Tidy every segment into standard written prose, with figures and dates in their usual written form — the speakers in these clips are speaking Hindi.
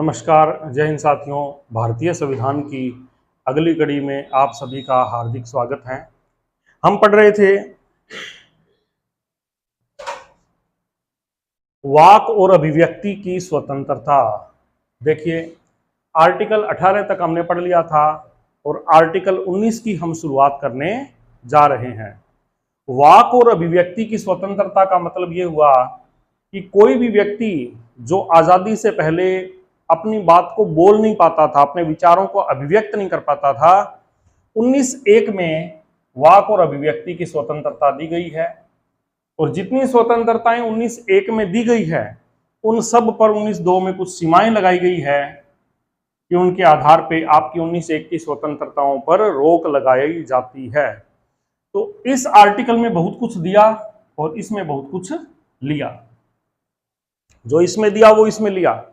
नमस्कार, जय हिंद साथियों। भारतीय संविधान की अगली कड़ी में आप सभी का हार्दिक स्वागत है। हम पढ़ रहे थे वाक और अभिव्यक्ति की स्वतंत्रता। देखिए, आर्टिकल 18 तक हमने पढ़ लिया था और आर्टिकल 19 की हम शुरुआत करने जा रहे हैं। वाक और अभिव्यक्ति की स्वतंत्रता का मतलब ये हुआ कि कोई भी व्यक्ति जो आज़ादी से पहले अपनी बात को बोल नहीं पाता था, अपने विचारों को अभिव्यक्त नहीं कर पाता था, 19(1) में वाक और अभिव्यक्ति की स्वतंत्रता दी गई है। और जितनी स्वतंत्रताएं 19(1) में दी गई है, उन सब पर 19(2) में कुछ सीमाएं लगाई गई है कि उनके आधार पे आपकी 19(1) की स्वतंत्रताओं पर रोक लगाई जाती है। तो इस आर्टिकल में बहुत कुछ दिया और इसमें बहुत कुछ लिया। जो इसमें दिया वो इसमें लिया,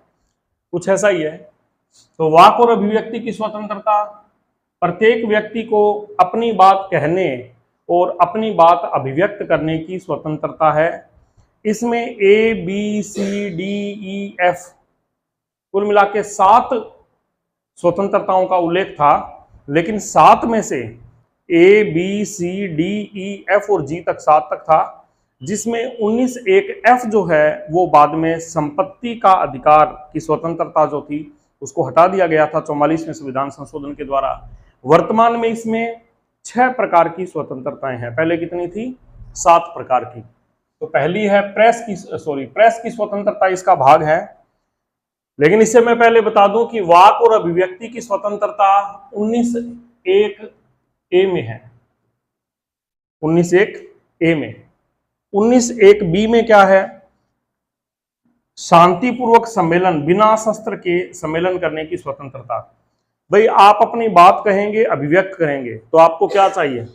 कुछ ऐसा ही है। तो वाक और अभिव्यक्ति की स्वतंत्रता, प्रत्येक व्यक्ति को अपनी बात कहने और अपनी बात अभिव्यक्त करने की स्वतंत्रता है। इसमें ABCDEF कुल मिला के 7 स्वतंत्रताओं का उल्लेख था, लेकिन 7 में से ABCDEF और G तक 7 तक था, जिसमें 19(1) जो है वो बाद में संपत्ति का अधिकार की स्वतंत्रता जो थी उसको हटा दिया गया था 44वें संविधान संशोधन के द्वारा। वर्तमान में इसमें 6 प्रकार की स्वतंत्रताएं हैं। पहले कितनी थी? 7 प्रकार की। तो पहली है प्रेस की स्वतंत्रता, इसका भाग है। लेकिन इससे मैं पहले बता दूं कि वाक और अभिव्यक्ति की स्वतंत्रता 19(1) में है। 19(1) में 19(1) में क्या है? शांतिपूर्वक सम्मेलन, बिना शस्त्र के सम्मेलन करने की स्वतंत्रता। भाई, आप अपनी बात कहेंगे, अभिव्यक्त करेंगे, तो आपको क्या चाहिए?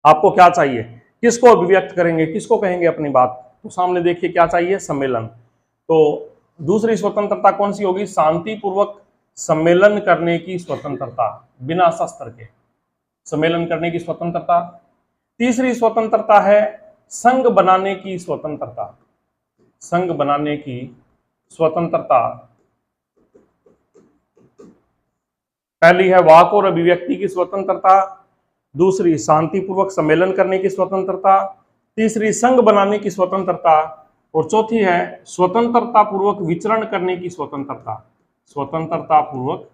आपको क्या चाहिए? किसको अभिव्यक्त करेंगे, किसको कहेंगे अपनी बात? तो सामने देखिए क्या चाहिए? सम्मेलन। तो दूसरी स्वतंत्रता कौन सी होगी? शांतिपूर्वक सम्मेलन करने की स्वतंत्रता, बिना शस्त्र के सम्मेलन करने की स्वतंत्रता। तीसरी स्वतंत्रता है संघ बनाने की स्वतंत्रता। संघ बनाने की स्वतंत्रता। पहली है वाक और अभिव्यक्ति की स्वतंत्रता, दूसरी शांतिपूर्वक सम्मेलन करने की स्वतंत्रता, तीसरी संघ बनाने की स्वतंत्रता, और चौथी है स्वतंत्रता पूर्वक विचरण करने की स्वतंत्रता। स्वतंत्रता पूर्वक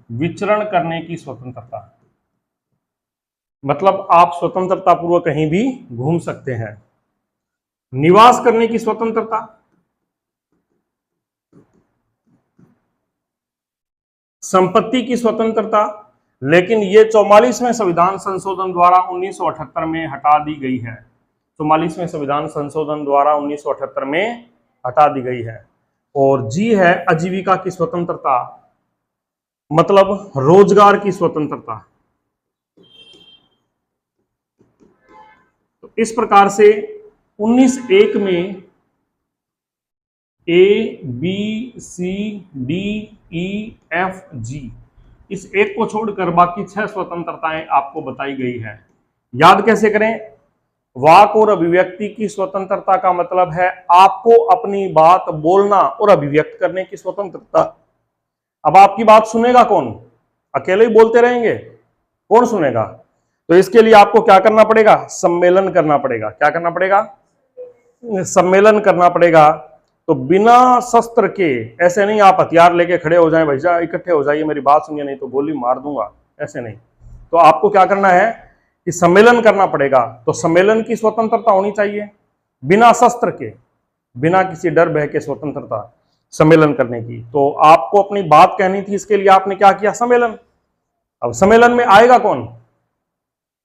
विचरण करने की स्वतंत्रता, मतलब आप स्वतंत्रता पूर्वक कहीं भी घूम सकते हैं। निवास करने की स्वतंत्रता, संपत्ति की स्वतंत्रता, लेकिन ये 44वें संविधान संशोधन द्वारा 1978 में हटा दी गई है। 44वें संविधान संशोधन द्वारा 1978 में हटा दी गई है। और जी है आजीविका की स्वतंत्रता, मतलब रोजगार की स्वतंत्रता। तो इस प्रकार से 19(1) में ABCDEFG, इस एक को छोड़कर बाकी 6 स्वतंत्रताएं आपको बताई गई है। याद कैसे करें? वाक और अभिव्यक्ति की स्वतंत्रता का मतलब है आपको अपनी बात बोलना और अभिव्यक्त करने की स्वतंत्रता। अब आपकी बात सुनेगा कौन? अकेले ही बोलते रहेंगे? कौन सुनेगा? तो इसके लिए आपको क्या करना पड़ेगा? सम्मेलन करना पड़ेगा। क्या करना पड़ेगा? सम्मेलन करना पड़ेगा। तो बिना शस्त्र के, ऐसे नहीं आप हथियार लेके खड़े हो जाएं, भैया इकट्ठे हो जाइए, मेरी बात सुनिए, नहीं तो गोली मार दूंगा, ऐसे नहीं। तो आपको क्या करना है कि सम्मेलन करना पड़ेगा। तो सम्मेलन की स्वतंत्रता होनी चाहिए, बिना शस्त्र के, बिना किसी डर भय के स्वतंत्रता सम्मेलन करने की। तो आपको अपनी बात कहनी थी, इसके लिए आपने क्या किया? सम्मेलन। अब सम्मेलन में आएगा कौन?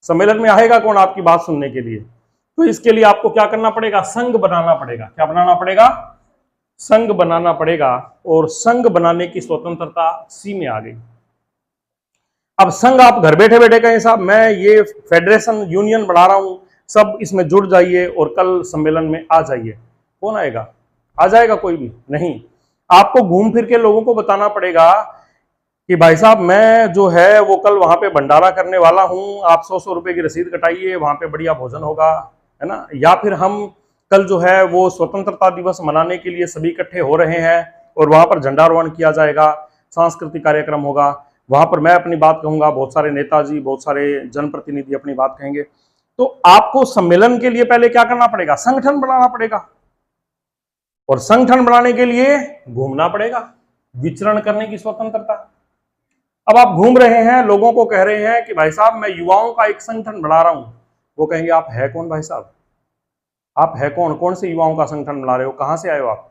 सम्मेलन में आएगा कौन आपकी बात सुनने के लिए? तो इसके लिए आपको क्या करना पड़ेगा? संघ बनाना पड़ेगा। क्या बनाना पड़ेगा? संघ बनाना पड़ेगा। और संघ बनाने की स्वतंत्रता सी में आ गई। अब संघ आप घर बैठे बैठे कहें साहब मैं ये फेडरेशन यूनियन बढ़ा रहा हूं, सब इसमें जुड़ जाइए और कल सम्मेलन में आ जाइए, कौन आएगा? आ जाएगा कोई भी नहीं। आपको घूम फिर के लोगों को बताना पड़ेगा कि भाई साहब मैं जो है वो कल वहां पे भंडारा करने वाला हूं, आप 100 रुपए की रसीद कटाइए, वहां पे बढ़िया भोजन होगा, है ना। या फिर हम कल जो है वो स्वतंत्रता दिवस मनाने के लिए सभी इकट्ठे हो रहे हैं और वहां पर झंडारोहण किया जाएगा, सांस्कृतिक कार्यक्रम होगा, वहां पर मैं अपनी बात कहूंगा, बहुत सारे नेताजी, बहुत सारे जनप्रतिनिधि अपनी बात कहेंगे। तो आपको सम्मेलन के लिए पहले क्या करना पड़ेगा? संगठन बनाना पड़ेगा, और संगठन बनाने के लिए घूमना पड़ेगा, विचरण करने की स्वतंत्रता। अब आप घूम रहे हैं, लोगों को कह रहे हैं कि भाई साहब मैं युवाओं का एक संगठन बना रहा हूं, वो कहेंगे आप है कौन भाई साहब, आप है कौन, कौन से युवाओं का संगठन बना रहे हो, कहां से आए हो आप?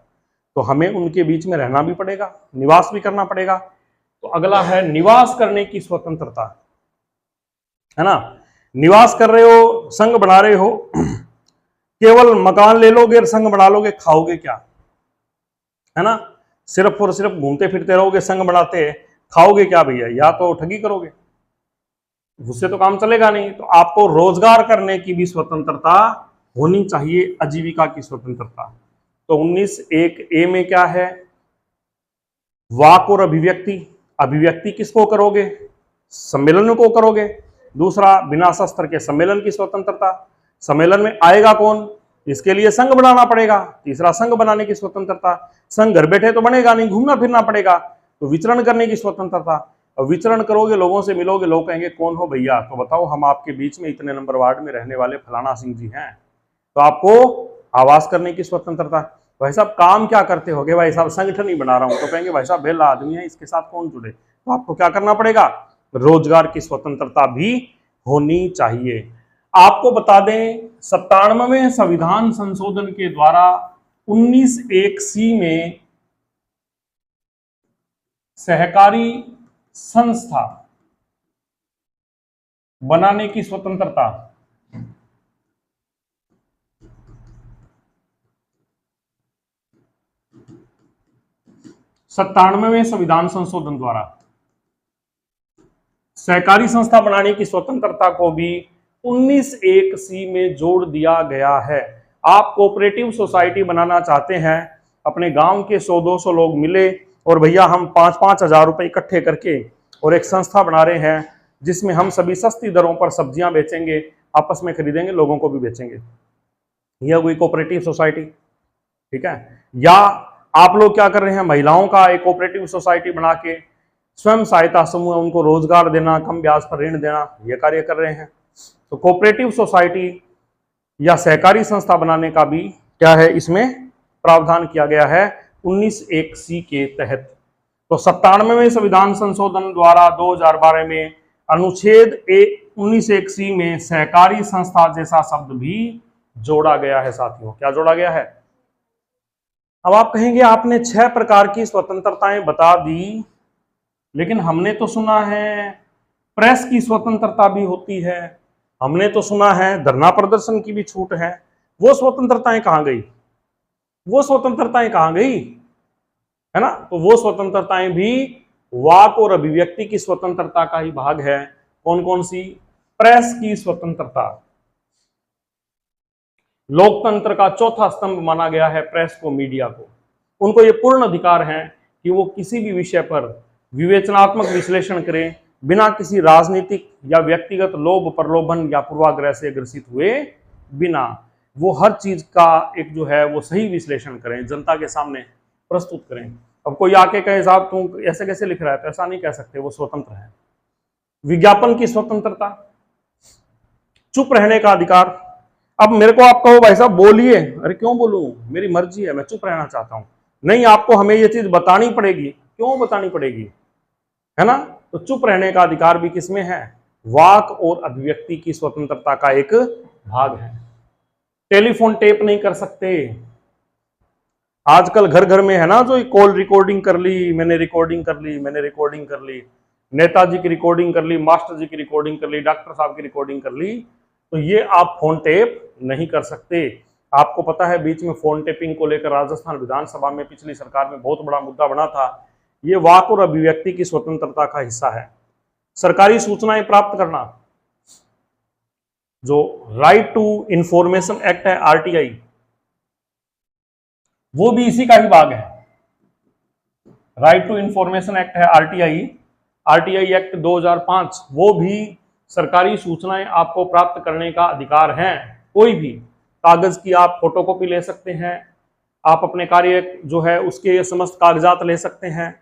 तो हमें उनके बीच में रहना भी पड़ेगा, निवास भी करना पड़ेगा। तो अगला है निवास करने की स्वतंत्रता, है ना। निवास कर रहे हो, संघ बना रहे हो, केवल मकान ले लोगे, संघ बना लोगे, खाओगे क्या, है ना। सिर्फ और सिर्फ घूमते फिरते रहोगे, संघ बनाते, खाओगे क्या भैया? या तो ठगी करोगे, उससे तो काम चलेगा नहीं। तो आपको रोजगार करने की भी स्वतंत्रता होनी चाहिए, आजीविका की स्वतंत्रता। तो 19(1)(a) में क्या है? वाक और अभिव्यक्ति। अभिव्यक्ति किसको करोगे? सम्मेलन को करोगे। दूसरा, बिना शस्त्र के सम्मेलन की स्वतंत्रता। सम्मेलन में आएगा कौन? इसके लिए संघ बनाना पड़ेगा। तीसरा, संघ बनाने की स्वतंत्रता। संघ घर बैठे तो बनेगा नहीं, घूमना फिरना पड़ेगा। तो विचरण करने की स्वतंत्रता। और विचरण करोगे, लोगों से मिलोगे, लोग कहेंगे कौन हो भैया? तो बताओ हम आपके बीच में इतने नंबर वार्ड में रहने वाले फलाना सिंह जी हैं। तो आपको आवास करने की स्वतंत्रता। भाई साहब काम क्या करते होगे? भाई साहब संगठन ही बना रहा हूं। तो कहेंगे भाई साहब बेला आदमी है, इसके साथ कौन जुड़े? तो आपको क्या करना पड़ेगा? रोजगार की स्वतंत्रता भी होनी चाहिए। आपको बता दें 97वें संविधान संशोधन के द्वारा 19(1)(c) में सहकारी संस्था बनाने की स्वतंत्रता 97वें संविधान संशोधन द्वारा सहकारी संस्था बनाने की स्वतंत्रता को भी 19(1)(c) में जोड़ दिया गया है। आप कोऑपरेटिव सोसाइटी बनाना चाहते हैं, अपने गांव के 100-200 लोग मिले और भैया हम 5-5 हजार रुपए इकट्ठे करके और एक संस्था बना रहे हैं जिसमें हम सभी सस्ती दरों पर सब्जियां बेचेंगे, आपस में खरीदेंगे, लोगों को भी बेचेंगे। यह हुई कोऑपरेटिव सोसाइटी, ठीक है। या आप लोग क्या कर रहे हैं? महिलाओं का एक कोऑपरेटिव सोसाइटी बना के स्वयं सहायता समूह, उनको रोजगार देना, कम ब्याज पर ऋण देना, यह कार्य कर रहे हैं। तो कोऑपरेटिव सोसाइटी या सहकारी संस्था बनाने का भी क्या है, इसमें प्रावधान किया गया है 19(1)(c) के तहत। तो 97वें संविधान संशोधन द्वारा 2012 में अनुच्छेद 19(1)(c) में सहकारी संस्था जैसा शब्द भी जोड़ा गया है। साथियों, क्या जोड़ा गया है? अब आप कहेंगे आपने 6 प्रकार की स्वतंत्रताएं बता दी, लेकिन हमने तो सुना है प्रेस की स्वतंत्रता भी होती है, हमने तो सुना है धरना प्रदर्शन की भी छूट है। वो स्वतंत्रताएं कहां गई? वो स्वतंत्रताएं कहां गई, है ना। तो वो स्वतंत्रताएं भी वाक और अभिव्यक्ति की स्वतंत्रता का ही भाग है। कौन कौन सी? प्रेस की स्वतंत्रता। लोकतंत्र का चौथा स्तंभ माना गया है प्रेस को, मीडिया को। उनको ये पूर्ण अधिकार है कि वो किसी भी विषय पर विवेचनात्मक विश्लेषण करें, बिना किसी राजनीतिक या व्यक्तिगत लोभ, प्रलोभन या पूर्वाग्रह से ग्रसित हुए बिना। वो हर चीज का एक जो है वो सही विश्लेषण करें, जनता के सामने प्रस्तुत करें। अब कोई आके कहे साहब तुम ऐसे कैसे लिख रहा है, तो ऐसा नहीं कह सकते, वो स्वतंत्र है। विज्ञापन की स्वतंत्रता, चुप रहने का अधिकार। अब मेरे को आप कहो भाई साहब बोलिए, अरे क्यों बोलूं, मेरी मर्जी है, मैं चुप रहना चाहता हूं। नहीं, आपको हमें ये चीज बतानी पड़ेगी। क्यों बतानी पड़ेगी, है ना। तो चुप रहने का अधिकार भी किसमें है? वाक और अभिव्यक्ति की स्वतंत्रता का एक भाग है। टेलीफोन टेप नहीं कर सकते। आजकल घर घर में है ना, जो कॉल रिकॉर्डिंग कर ली, मैंने रिकॉर्डिंग कर ली, मैंने रिकॉर्डिंग कर ली, नेताजी की रिकॉर्डिंग कर ली, मास्टर जी की रिकॉर्डिंग कर ली, डॉक्टर साहब की रिकॉर्डिंग कर ली। तो ये आप फोन टेप नहीं कर सकते। आपको पता है बीच में फोन टेपिंग को लेकर राजस्थान विधानसभा में पिछली सरकार में बहुत बड़ा मुद्दा बना था। ये वाक और अभिव्यक्ति की स्वतंत्रता का हिस्सा है। सरकारी सूचनाएं प्राप्त करना, जो राइट टू इंफॉर्मेशन एक्ट है, RTI, वो भी इसी का ही भाग है। राइट टू इंफॉर्मेशन एक्ट है RTI एक्ट 2005, वो भी सरकारी सूचनाएं आपको प्राप्त करने का अधिकार है। कोई भी कागज की आप फोटोकॉपी ले सकते हैं, आप अपने कार्य जो है उसके समस्त कागजात ले सकते हैं।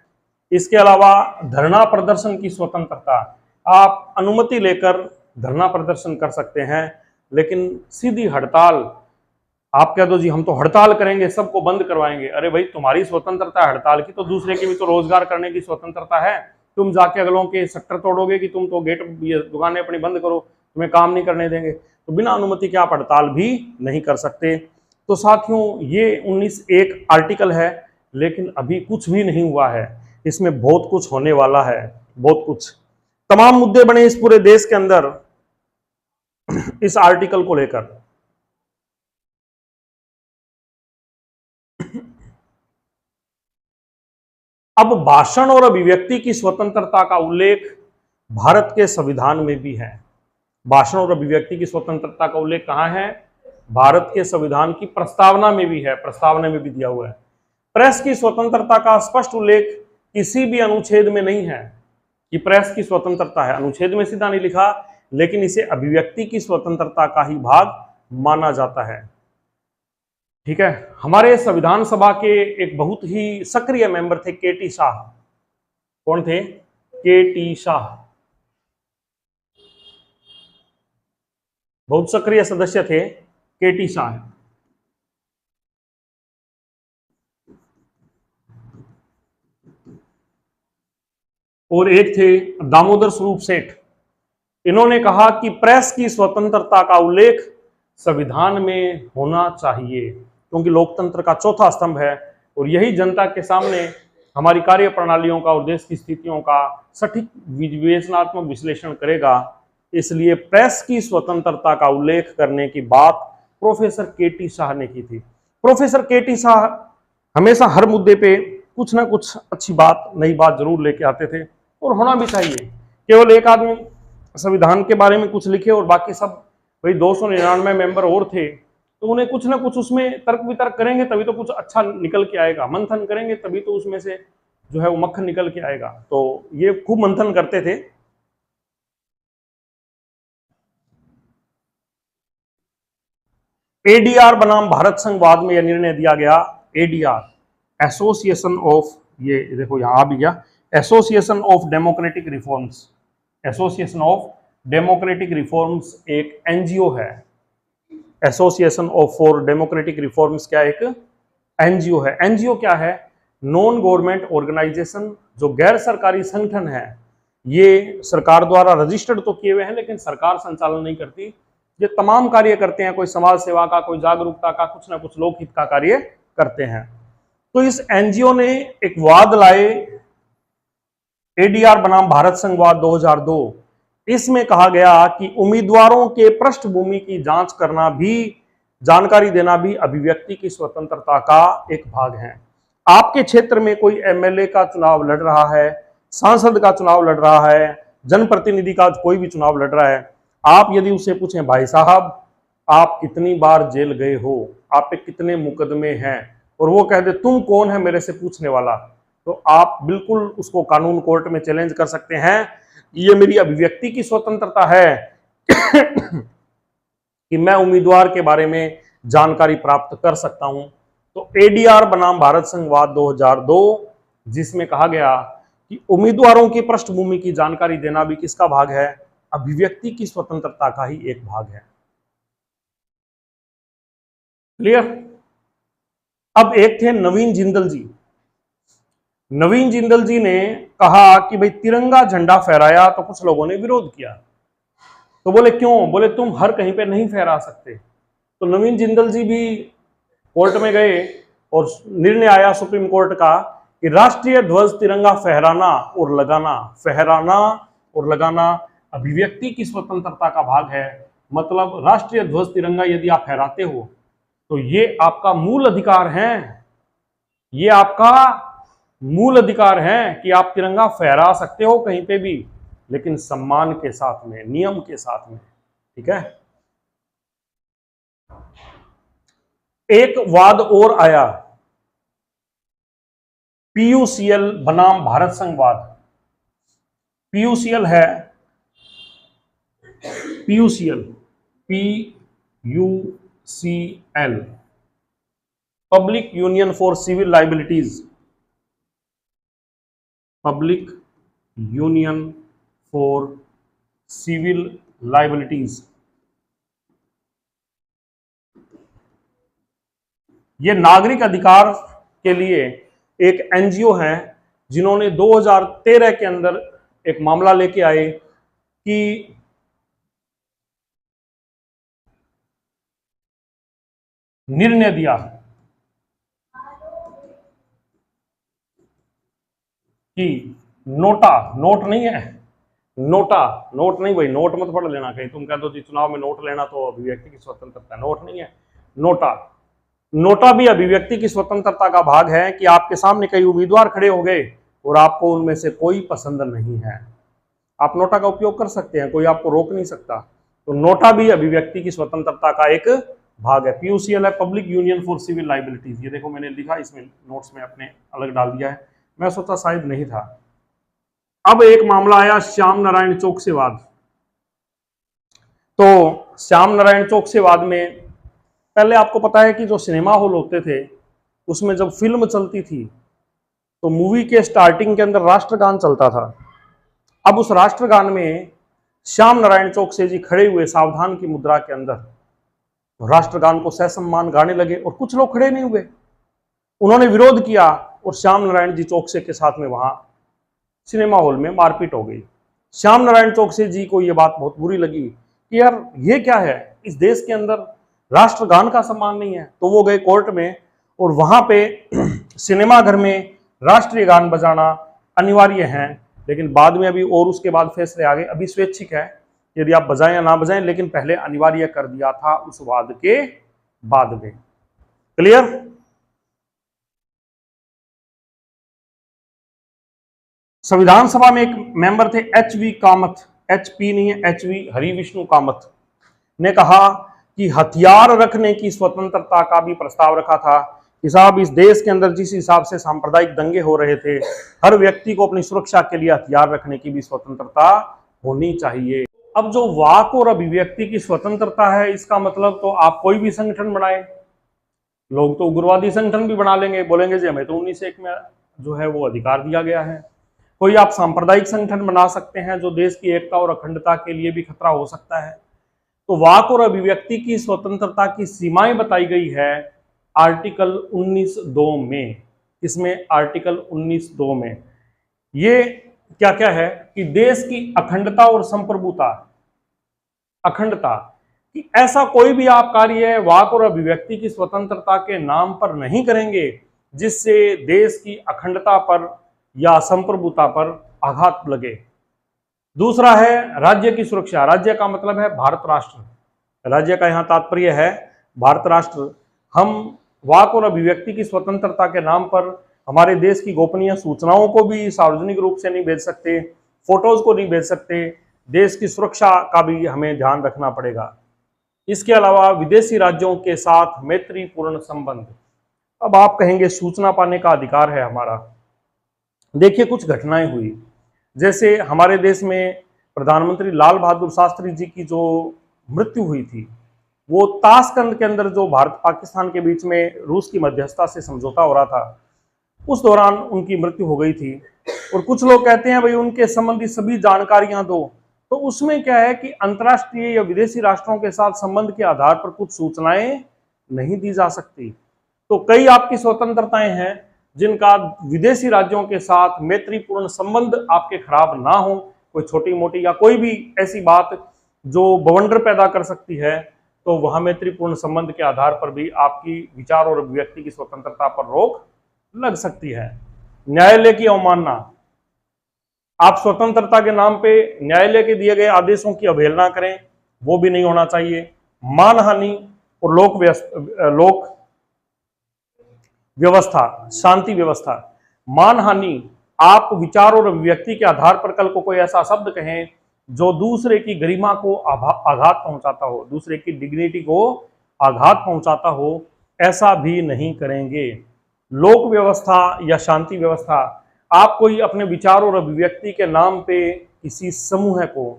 इसके अलावा धरना प्रदर्शन की स्वतंत्रता, आप अनुमति लेकर धरना प्रदर्शन कर सकते हैं, लेकिन सीधी हड़ताल, आप कह दो जी हम तो हड़ताल करेंगे, सबको बंद करवाएंगे, अरे भाई तुम्हारी स्वतंत्रता है हड़ताल की, तो दूसरे की भी तो रोजगार करने की स्वतंत्रता है। तुम जाके अगलों के शटर तोड़ोगे कि तुम तो गेट, ये दुकानें अपनी बंद करो, तुम्हें काम नहीं करने देंगे, तो बिना अनुमति के आप हड़ताल भी नहीं कर सकते। तो साथियों ये 19(1) आर्टिकल है, लेकिन अभी कुछ भी नहीं हुआ है, इसमें बहुत कुछ होने वाला है, बहुत कुछ तमाम मुद्दे बने इस पूरे देश के अंदर इस आर्टिकल को लेकर। अब भाषण और अभिव्यक्ति की स्वतंत्रता का उल्लेख भारत के संविधान में भी है। भाषण और अभिव्यक्ति की स्वतंत्रता का उल्लेख कहां है? भारत के संविधान की प्रस्तावना में भी है, प्रस्तावना में भी दिया हुआ है। प्रेस की स्वतंत्रता का स्पष्ट उल्लेख किसी भी अनुच्छेद में नहीं है कि प्रेस की स्वतंत्रता है, अनुच्छेद में सीधा नहीं लिखा, लेकिन इसे अभिव्यक्ति की स्वतंत्रता का ही भाग माना जाता है। ठीक है, हमारे संविधान सभा के एक बहुत ही सक्रिय मेंबर थे के.टी. शाह। कौन थे? के.टी. शाह, बहुत सक्रिय सदस्य थे के.टी. शाह। और एक थे दामोदर स्वरूप सेठ। इन्होंने कहा कि प्रेस की स्वतंत्रता का उल्लेख संविधान में होना चाहिए, क्योंकि लोकतंत्र का चौथा स्तंभ है और यही जनता के सामने हमारी कार्य प्रणालियों का और देश की स्थितियों का सटीक विवेचनात्मक विश्लेषण करेगा। इसलिए प्रेस की स्वतंत्रता का उल्लेख करने की बात प्रोफेसर के.टी. शाह ने की थी। Professor K.T.. शाह हमेशा हर मुद्दे पे कुछ ना कुछ अच्छी बात, नई बात जरूर लेके आते थे, और होना भी चाहिए। केवल एक आदमी संविधान के बारे में कुछ लिखे और बाकी सब भाई 299 मेंबर और थे, तो उन्हें कुछ ना कुछ उसमें तर्क वितर्क करेंगे तभी तो कुछ अच्छा निकल के आएगा, मंथन करेंगे तभी तो उसमें से जो है वो मक्खन निकल के आएगा। तो ये खूब मंथन करते थे। एडीआर बनाम भारत संघवाद में यह निर्णय दिया गया। एडीआर, एसोसिएशन ऑफ, ये देखो यहां आ भी गया, association of democratic reforms. Association of democratic reforms एक एनजीओ है। Association of for democratic reforms क्या एक एनजीओ है। एनजीओ क्या है? नॉन गवर्नमेंट ऑर्गेनाइजेशन, जो गैर सरकारी संगठन है। ये सरकार द्वारा रजिस्टर्ड तो किए हुए हैं, लेकिन सरकार संचालन नहीं करती। ये तमाम कार्य करते हैं, कोई समाज सेवा का, कोई जागरूकता का, कुछ ना कुछ लोकहित का कार्य करते हैं। तो इस एनजीओ ने एक वाद लाए, एडीआर बनाम भारत संघवाद 2002। इसमें कहा गया कि उम्मीदवारों के पृष्ठभूमि की जांच करना भी, जानकारी देना भी अभिव्यक्ति की स्वतंत्रता का एक भाग है। आपके क्षेत्र में कोई एमएलए का चुनाव लड़ रहा है, सांसद का चुनाव लड़ रहा है, जनप्रतिनिधि का कोई भी चुनाव लड़ रहा है, आप यदि उससे पूछें भाई साहब आप कितनी बार जेल गए हो, आप पे कितने मुकदमे हैं, और वो कह दे तुम कौन है मेरे से पूछने वाला, तो आप बिल्कुल उसको कानून कोर्ट में चैलेंज कर सकते हैं। ये मेरी अभिव्यक्ति की स्वतंत्रता है कि मैं उम्मीदवार के बारे में जानकारी प्राप्त कर सकता हूं। तो एडीआर बनाम भारत संघवाद 2002, जिसमें कहा गया कि उम्मीदवारों की पृष्ठभूमि की जानकारी देना भी किसका भाग है? अभिव्यक्ति की स्वतंत्रता का ही एक भाग है। क्लियर? अब एक थे नवीन जिंदल जी। नवीन जिंदल जी ने कहा कि भाई तिरंगा झंडा फहराया तो कुछ लोगों ने विरोध किया, तो बोले क्यों? बोले तुम हर कहीं पे नहीं फहरा सकते। तो नवीन जिंदल जी भी कोर्ट में गए और निर्णय आया सुप्रीम कोर्ट का कि राष्ट्रीय ध्वज तिरंगा फहराना और लगाना अभिव्यक्ति की स्वतंत्रता का भाग है। मतलब राष्ट्रीय ध्वज तिरंगा यदि आप फहराते हो तो ये आपका मूल अधिकार है, ये आपका मूल अधिकार है कि आप तिरंगा फहरा सकते हो कहीं पे भी, लेकिन सम्मान के साथ में, नियम के साथ में। ठीक है। एक वाद और आया, पीयूसीएल बनाम भारत संघवाद। पीयूसीएल है, PUCL, PUCL PUCL, public union for civil liabilities, public union for civil liabilities. ये नागरिक अधिकार के लिए एक एनजीओ है जिन्होंने 2013 के अंदर एक मामला लेके आए कि निर्णय दिया कि नोटा, नोट नहीं है, नोटा, नोट नहीं भाई, नोट मत पढ़ लेना कहीं, तुम कह दो जी चुनाव में नोट लेना तो अभिव्यक्ति की स्वतंत्रता, नोट नहीं है, नोटा। नोटा भी अभिव्यक्ति की स्वतंत्रता का भाग है कि आपके सामने कई उम्मीदवार खड़े हो गए और आपको उनमें से कोई पसंद नहीं है, आप नोटा का उपयोग कर सकते हैं, कोई आपको रोक नहीं सकता। तो नोटा भी अभिव्यक्ति की स्वतंत्रता का एक भाग है। PUCL है, public union for civil liabilities. ये देखो मैंने लिखा इसमें नोट्स में अपने अलग डाल दिया है, मैं सोचा शायद नहीं था। अब एक मामला आया श्याम नारायण चौकसीवाद। तो श्याम नारायण चौकसीवाद में पहले आपको पता है कि जो सिनेमा हॉल होते थे उसमें जब फिल्म चलती थी तो मूवी के स्टार्टिंग के अंदर राष्ट्रगान चलता था। अब उस राष्ट्रगान में श्याम नारायण चौकसे जी खड़े हुए सावधान की मुद्रा के अंदर राष्ट्रगान को ससम्मान गाने लगे और कुछ लोग खड़े नहीं हुए, उन्होंने विरोध किया और श्याम नारायण जी चौकसे के साथ में वहां सिनेमा हॉल में मारपीट हो गई। श्याम नारायण चौकसे जी को यह बात बहुत बुरी लगी कि यार ये क्या है, इस देश के अंदर राष्ट्रगान का सम्मान नहीं है। तो वो गए कोर्ट में और वहां पे सिनेमा घर में राष्ट्रीय गान बजाना अनिवार्य है, लेकिन बाद में अभी और उसके बाद फैसले आ गए, अभी स्वैच्छिक है यदि आप बजाएं या ना बजाएं, लेकिन पहले अनिवार्य कर दिया था उस वाद के बाद में। क्लियर? संविधान सभा में एक मेंबर थे HV कामत, HP नहीं है, HV हरि विष्णु कामत ने कहा कि हथियार रखने की स्वतंत्रता का भी प्रस्ताव रखा था कि साहब इस देश के अंदर जिस हिसाब से सांप्रदायिक दंगे हो रहे थे, हर व्यक्ति को अपनी सुरक्षा के लिए हथियार रखने की भी स्वतंत्रता होनी चाहिए। अब जो वाक और अभिव्यक्ति की स्वतंत्रता है, इसका मतलब तो आप कोई भी संगठन बनाए, लोग तो उग्रवादी संगठन भी बना लेंगे, बोलेंगे जी हमें तो 1901 में जो है वो अधिकार दिया गया है। कोई आप सांप्रदायिक संगठन बना सकते हैं जो देश की एकता और अखंडता के लिए भी खतरा हो सकता है। तो वाक और अभिव्यक्ति की स्वतंत्रता की सीमाएं बताई गई है आर्टिकल 19(2) में। इसमें आर्टिकल 19(2) में ये क्या क्या है कि देश की अखंडता और संप्रभुता, अखंडता कि ऐसा कोई भी आप कार्य वाक और अभिव्यक्ति की स्वतंत्रता के नाम पर नहीं करेंगे जिससे देश की अखंडता पर या संप्रभुता पर आघात लगे। दूसरा है राज्य की सुरक्षा। राज्य का मतलब है भारत राष्ट्र, राज्य का यहाँ तात्पर्य है भारत राष्ट्र। हम वाक और अभिव्यक्ति की स्वतंत्रता के नाम पर हमारे देश की गोपनीय सूचनाओं को भी सार्वजनिक रूप से नहीं भेज सकते, फोटोज को नहीं भेज सकते, देश की सुरक्षा का भी हमें ध्यान रखना पड़ेगा। इसके अलावा विदेशी राज्यों के साथ मैत्रीपूर्ण संबंध। अब आप कहेंगे सूचना पाने का अधिकार है हमारा। देखिए कुछ घटनाएं हुई, जैसे हमारे देश में प्रधानमंत्री लाल बहादुर शास्त्री जी की जो मृत्यु हुई थी, वो ताशकंद के अंदर जो भारत पाकिस्तान के बीच में रूस की मध्यस्थता से समझौता हो रहा था, उस दौरान उनकी मृत्यु हो गई थी। और कुछ लोग कहते हैं भाई उनके संबंधी सभी जानकारियां दो, तो उसमें क्या है कि अंतर्राष्ट्रीय या विदेशी राष्ट्रों के साथ संबंध के आधार पर कुछ सूचनाएं नहीं दी जा सकती। तो कई आपकी स्वतंत्रताएं हैं जिनका विदेशी राज्यों के साथ मैत्रीपूर्ण संबंध आपके खराब ना हो, कोई छोटी मोटी या कोई भी ऐसी बात जो बवंडर पैदा कर सकती है, तो वहां मैत्रीपूर्ण संबंध के आधार पर भी आपकी विचार और अभिव्यक्ति की स्वतंत्रता पर रोक लग सकती है। न्यायालय की अवमानना। आप स्वतंत्रता के नाम पे न्यायालय के दिए गए आदेशों की अवहेलना करें, वो भी नहीं होना चाहिए। मानहानि और लोक व्यवस्था, शांति व्यवस्था। मानहानि, आप विचार और अभिव्यक्ति के आधार पर कल को कोई ऐसा शब्द कहें जो दूसरे की गरिमा को आघात पहुंचाता हो, दूसरे की डिग्निटी को आघात पहुंचाता हो, ऐसा भी नहीं करेंगे। लोक व्यवस्था या शांति व्यवस्था, आप कोई अपने विचार और अभिव्यक्ति के नाम पे किसी समूह को,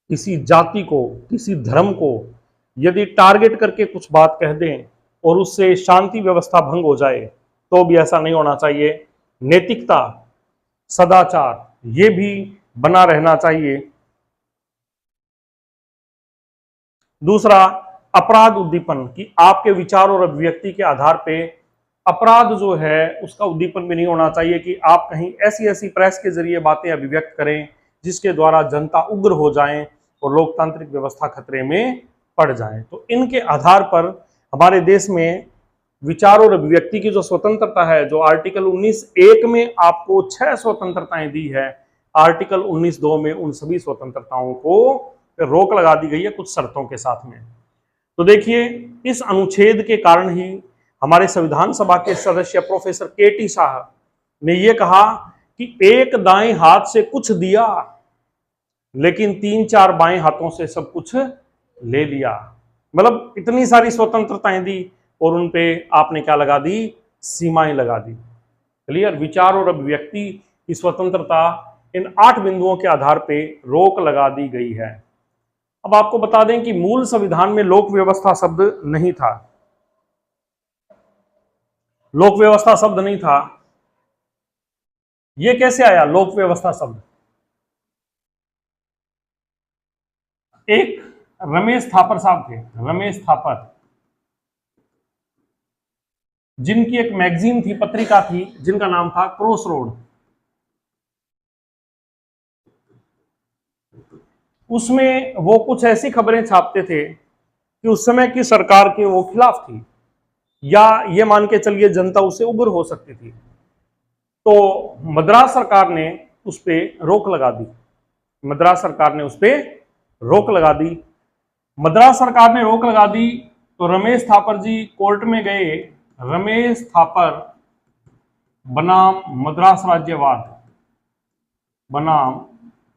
किसी जाति को, किसी धर्म को यदि टारगेट करके कुछ बात कह दें और उससे शांति व्यवस्था भंग हो जाए तो भी ऐसा नहीं होना चाहिए। नैतिकता, सदाचार ये भी बना रहना चाहिए। दूसरा, अपराध उद्दीपन, कि आपके विचार और अभिव्यक्ति के आधार पे अपराध जो है उसका उद्दीपन भी नहीं होना चाहिए कि आप कहीं ऐसी ऐसी प्रेस के जरिए बातें अभिव्यक्त करें जिसके द्वारा जनता उग्र हो जाए और लोकतांत्रिक व्यवस्था खतरे में पड़ जाए। तो इनके आधार पर हमारे देश में विचार और अभिव्यक्ति की जो स्वतंत्रता है, जो आर्टिकल 19(1) में आपको 6 स्वतंत्रताएं दी है, आर्टिकल 19(2) में उन सभी स्वतंत्रताओं को रोक लगा दी गई है कुछ शर्तों के साथ में। तो देखिए, इस अनुच्छेद के कारण ही हमारे संविधान सभा के सदस्य प्रोफेसर केटी शाह ने यह कहा कि एक दाएं हाथ से कुछ दिया लेकिन 3-4 बाएं हाथों से सब कुछ ले लिया। मतलब इतनी सारी स्वतंत्रताएं दी और उन पे आपने क्या लगा दी, सीमाएं लगा दी। क्लियर? विचार और अभिव्यक्ति की स्वतंत्रता इन 8 बिंदुओं के आधार पे रोक लगा दी गई है। अब आपको बता दें कि मूल संविधान में लोक व्यवस्था शब्द नहीं था। लोक व्यवस्था शब्द नहीं था। यह कैसे आया लोक व्यवस्था शब्द? एक रमेश थापर साहब थे, रमेश थापर, जिनकी एक मैगजीन थी, पत्रिका थी, जिनका नाम था क्रॉस रोड। उसमें वो कुछ ऐसी खबरें छापते थे कि उस समय की सरकार के वो खिलाफ थी, या ये मान के चलिए जनता उससे उग्र हो सकती थी। तो मद्रास सरकार ने उस पर रोक लगा दी। मद्रास सरकार ने उस पर रोक लगा दी। मद्रास सरकार ने रोक लगा दी तो रमेश थापर जी कोर्ट में गए। रमेश थापर बनाम मद्रास राज्यवाद, बनाम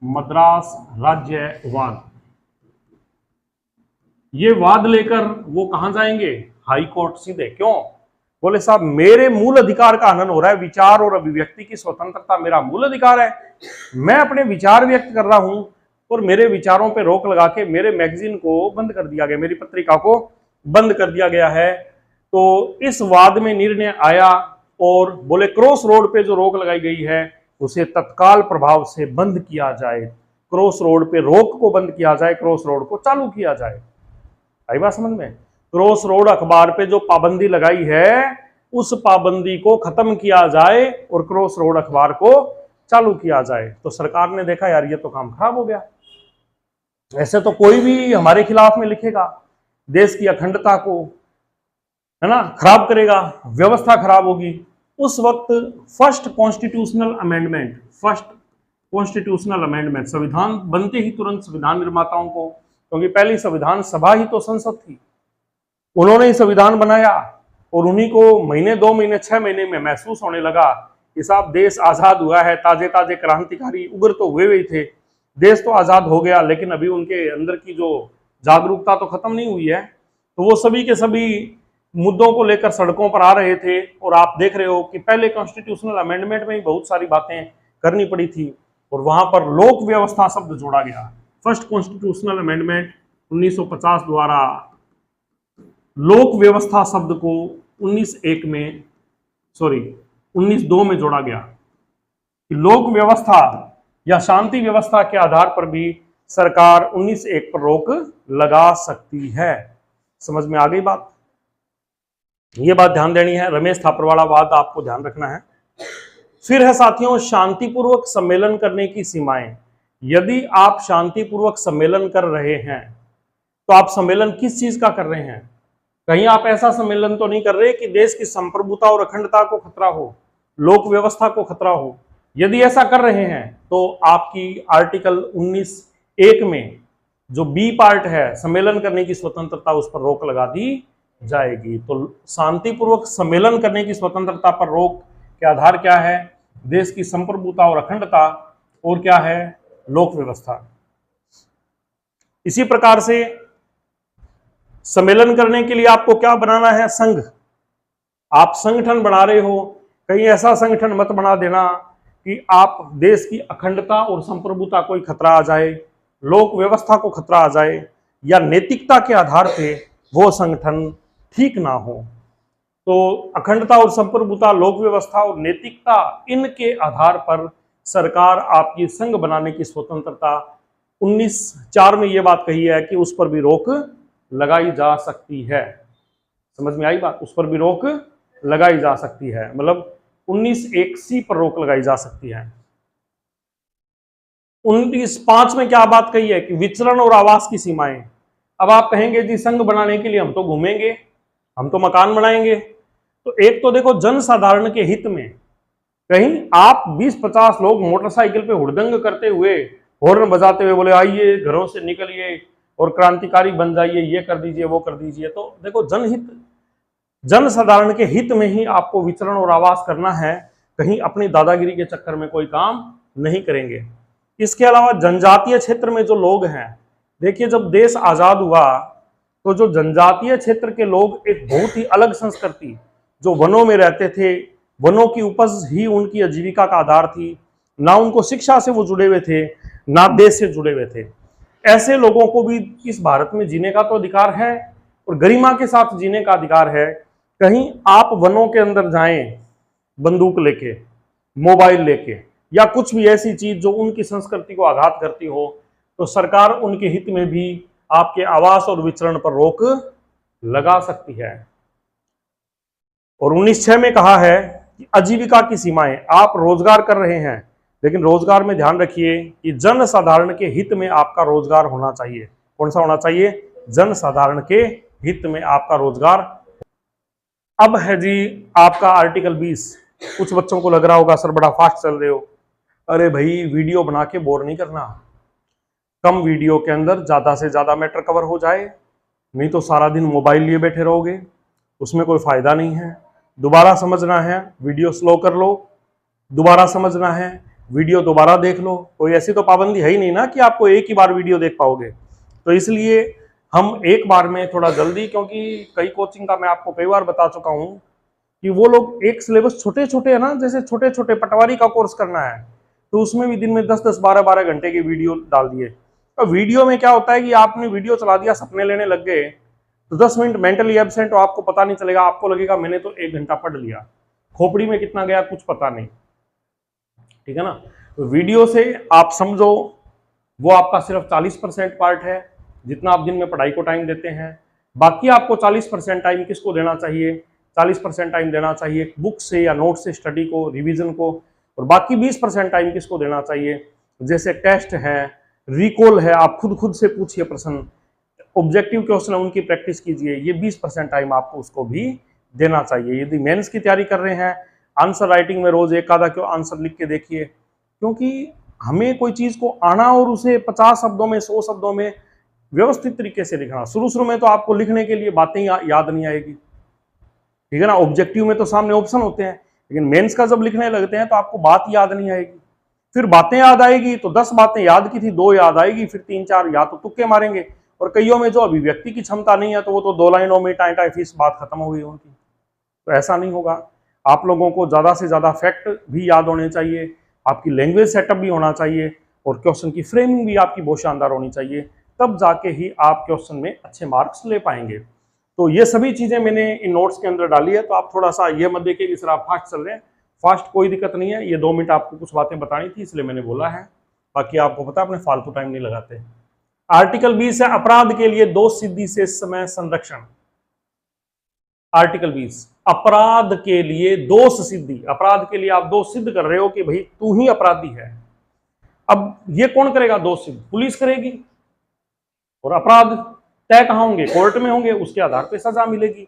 मद्रास राज्यवाद, ये वाद लेकर वो कहां जाएंगे? हाई कोर्ट सीधे। क्यों? बोले साहब, मेरे मूल अधिकार का हनन हो रहा है, विचार और अभिव्यक्ति की स्वतंत्रता मेरा मूल अधिकार है। मैं अपने विचार व्यक्त कर रहा हूं और मेरे विचारों पे रोक लगा के मेरे मैगजीन को बंद कर दिया गया, मेरी पत्रिका को बंद कर दिया गया है। तो इस वाद में निर्णय आया और बोले क्रॉस रोड पे जो रोक लगाई गई है उसे तत्काल प्रभाव से बंद किया जाए। क्रॉस रोड पे रोक को बंद किया जाए, क्रॉस रोड को चालू किया जाए। आई बात समझ में? क्रॉस रोड अखबार पे जो पाबंदी लगाई है उस पाबंदी को खत्म किया जाए और क्रॉस रोड अखबार को चालू किया जाए। तो सरकार ने देखा यार ये तो काम खराब हो गया, ऐसे तो कोई भी हमारे खिलाफ में लिखेगा, देश की अखंडता को, है ना, खराब करेगा, व्यवस्था खराब होगी। उस वक्त फर्स्ट कॉन्स्टिट्यूशनल अमेंडमेंट, संविधान बनते ही तुरंत संविधान निर्माताओं को, क्योंकि पहली संविधान सभा ही तो संसद थी, उन्होंने ही संविधान बनाया और उन्हीं को महीने 2 महीने 6 महीने में महसूस होने लगा कि साहब देश आजाद हुआ है। ताजे ताजे क्रांतिकारी उग्र तो हुए ही थे, देश तो आजाद हो गया, लेकिन अभी उनके अंदर की जो जागरूकता तो खत्म नहीं हुई है। तो वो सभी के सभी मुद्दों को लेकर सड़कों पर आ रहे थे। और आप देख रहे हो कि पहले कॉन्स्टिट्यूशनल अमेंडमेंट में ही बहुत सारी बातें करनी पड़ी थी और वहां पर लोक व्यवस्था शब्द जोड़ा गया। फर्स्ट कॉन्स्टिट्यूशनल अमेंडमेंट 1950 द्वारा लोक व्यवस्था शब्द को 19(2) में जोड़ा गया कि लोक व्यवस्था या शांति व्यवस्था के आधार पर भी सरकार 19(1) पर रोक लगा सकती है। समझ में आ गई बात? ये बात ध्यान देनी है, रमेश थापर वाला बात आपको ध्यान रखना है। फिर है साथियों शांतिपूर्वक सम्मेलन करने की सीमाएं। यदि आप शांतिपूर्वक सम्मेलन कर रहे हैं तो आप सम्मेलन किस चीज का कर रहे हैं? कहीं आप ऐसा सम्मेलन तो नहीं कर रहे कि देश की संप्रभुता और अखंडता को खतरा हो, लोक व्यवस्था को खतरा हो। यदि ऐसा कर रहे हैं तो आपकी आर्टिकल 19(1) में जो बी पार्ट है, सम्मेलन करने की स्वतंत्रता, उस पर रोक लगा दी जाएगी। तो शांतिपूर्वक सम्मेलन करने की स्वतंत्रता पर रोक के आधार क्या है? देश की संप्रभुता और अखंडता, और क्या है? लोक व्यवस्था। इसी प्रकार से सम्मेलन करने के लिए आपको क्या बनाना है? संघ। आप संगठन बना रहे हो, कहीं ऐसा संगठन मत बना देना कि आप देश की अखंडता और संप्रभुता को खतरा आ जाए, लोक व्यवस्था को खतरा आ जाए। या नैतिकता के आधार पे वो संगठन ठीक ना हो। तो अखंडता और संप्रभुता, लोक व्यवस्था और नैतिकता, इनके आधार पर सरकार आपकी संघ बनाने की स्वतंत्रता 1904 में ये बात कही है कि उस पर भी रोक लगाई जा सकती है। समझ में आई बात? उस पर भी रोक लगाई जा सकती है, मतलब 1981 पर रोक लगाई जा सकती है। 1905 में क्या बात कही है कि विचरण और आवास की सीमाएं। अब आप कहेंगे जी संघ बनाने के लिए हम तो घूमेंगे, हम तो मकान बनाएंगे। तो एक तो देखो जनसाधारण के हित में, कहीं आप 20-50 लोग मोटरसाइकिल पे हुड़दंग करते हुए, हॉर्न बजाते हुए बोले आइए घरों से निकलिए और क्रांतिकारी बन जाइए, ये कर दीजिए वो कर दीजिए, तो देखो जनहित, जनसाधारण के हित में ही आपको विचरण और आवास करना है, कहीं अपनी दादागिरी के चक्कर में कोई काम नहीं करेंगे। इसके अलावा जनजातीय क्षेत्र में जो लोग हैं, देखिए जब देश आजाद हुआ तो जो जनजातीय क्षेत्र के लोग एक बहुत ही अलग संस्कृति, जो वनों में रहते थे, वनों की उपज ही उनकी आजीविका का आधार थी, ना उनको शिक्षा से वो जुड़े हुए थे, ना देश से जुड़े हुए थे, ऐसे लोगों को भी इस भारत में जीने का तो अधिकार है और गरिमा के साथ जीने का अधिकार है। कहीं आप वनों के अंदर जाएं बंदूक लेके, मोबाइल लेके, या कुछ भी ऐसी चीज जो उनकी संस्कृति को आघात करती हो, तो सरकार उनके हित में भी आपके आवास और विचरण पर रोक लगा सकती है। और 1906 में कहा है कि आजीविका की सीमाएं, आप रोजगार कर रहे हैं, लेकिन रोजगार में ध्यान रखिए कि जनसाधारण के हित में आपका रोजगार होना चाहिए। कौन सा होना चाहिए? जनसाधारण के हित में आपका रोजगार। अब है जी आपका आर्टिकल 20। कुछ बच्चों को लग रहा होगा सर बड़ा फास्ट चल रहे हो। अरे भाई वीडियो बना के बोर नहीं करना, कम वीडियो के अंदर ज्यादा से ज्यादा मैटर कवर हो जाए, नहीं तो सारा दिन मोबाइल लिए बैठे रहोगे, उसमें कोई फायदा नहीं है। दोबारा समझना है वीडियो स्लो कर लो, दोबारा समझना है वीडियो दोबारा देख लो। कोई ऐसी तो पाबंदी है ही नहीं ना कि आपको एक ही बार वीडियो देख पाओगे। तो इसलिए हम एक बार में थोड़ा जल्दी, क्योंकि कई कोचिंग का मैं आपको कई बार बता चुका हूं कि वो लोग एक सिलेबस छोटे छोटे है ना, जैसे छोटे छोटे पटवारी का कोर्स करना है तो उसमें भी दिन में 10-10, 12-12 घंटे के वीडियो डाल दिए। तो वीडियो में क्या होता है कि आपने वीडियो चला दिया, सपने लेने लग गए, तो 10 मिनट मेंटली एब्सेंट हो, आपको पता नहीं चलेगा, आपको लगेगा मैंने तो 1 घंटा पढ़ लिया, खोपड़ी में कितना गया कुछ पता नहीं। ठीक है ना? तो वीडियो से आप समझो वो आपका सिर्फ 40% पार्ट है जितना आप दिन में पढ़ाई को टाइम देते हैं। बाकी आपको 40% टाइम किसको देना चाहिए? 40% टाइम देना चाहिए बुक से या नोट से स्टडी को, रिवीजन को, और बाकी 20% टाइम किसको देना चाहिए? जैसे टेस्ट है, रिकॉल है, आप खुद से पूछिए प्रश्न, ऑब्जेक्टिव क्वेश्चन है उनकी प्रैक्टिस कीजिए, ये 20% टाइम आपको उसको भी देना चाहिए। यदि मेंस की तैयारी कर रहे हैं, आंसर राइटिंग में रोज एक आधा क्यों आंसर लिख के देखिए, क्योंकि हमें कोई चीज को आना और उसे 50 शब्दों में, 100 शब्दों में व्यवस्थित तरीके से लिखना। शुरू में तो आपको लिखने के लिए बातें याद नहीं आएगी, ठीक है ना? ऑब्जेक्टिव में तो सामने ऑप्शन होते हैं, लेकिन मेंस का जब लिखने लगते हैं तो आपको बात याद नहीं आएगी। फिर बातें याद आएगी तो 10 बातें याद की थी 2 याद आएगी, फिर 3-4 या तो तुक्के मारेंगे, और कईयों में जो अभिव्यक्ति की क्षमता नहीं है तो वो तो 2 लाइनों में टाई फीस बात खत्म हो गई उनकी। तो ऐसा नहीं होगा। आप लोगों को ज्यादा से ज्यादा फैक्ट भी याद होने चाहिए, आपकी लैंग्वेज सेटअप भी होना चाहिए, और क्वेश्चन की फ्रेमिंग भी आपकी बहुत शानदार होनी चाहिए, तब जाके ही आप क्वेश्चन में अच्छे मार्क्स ले पाएंगे। तो ये सभी चीजें मैंने इन नोट्स के अंदर डाली है, तो आप थोड़ा सा ये मत देखिए कि सर आप फास्ट चल रहे हैं। फास्ट कोई दिक्कत नहीं है, ये 2 मिनट आपको कुछ बातें बतानी थी इसलिए मैंने बोला है, बाकी आपको पता है अपने फालतू टाइम नहीं लगाते। आर्टिकल 20 है अपराध के लिए दोष सिद्धि से समय संरक्षण। आर्टिकल 20 अपराध के लिए दोष सिद्धि, अपराध के लिए आप दोष सिद्ध कर रहे हो कि भाई तू ही अपराधी है। अब ये कौन करेगा दोष सिद्ध? पुलिस करेगी, और अपराध तय कहां होंगे? कोर्ट में होंगे, उसके आधार पर सजा मिलेगी।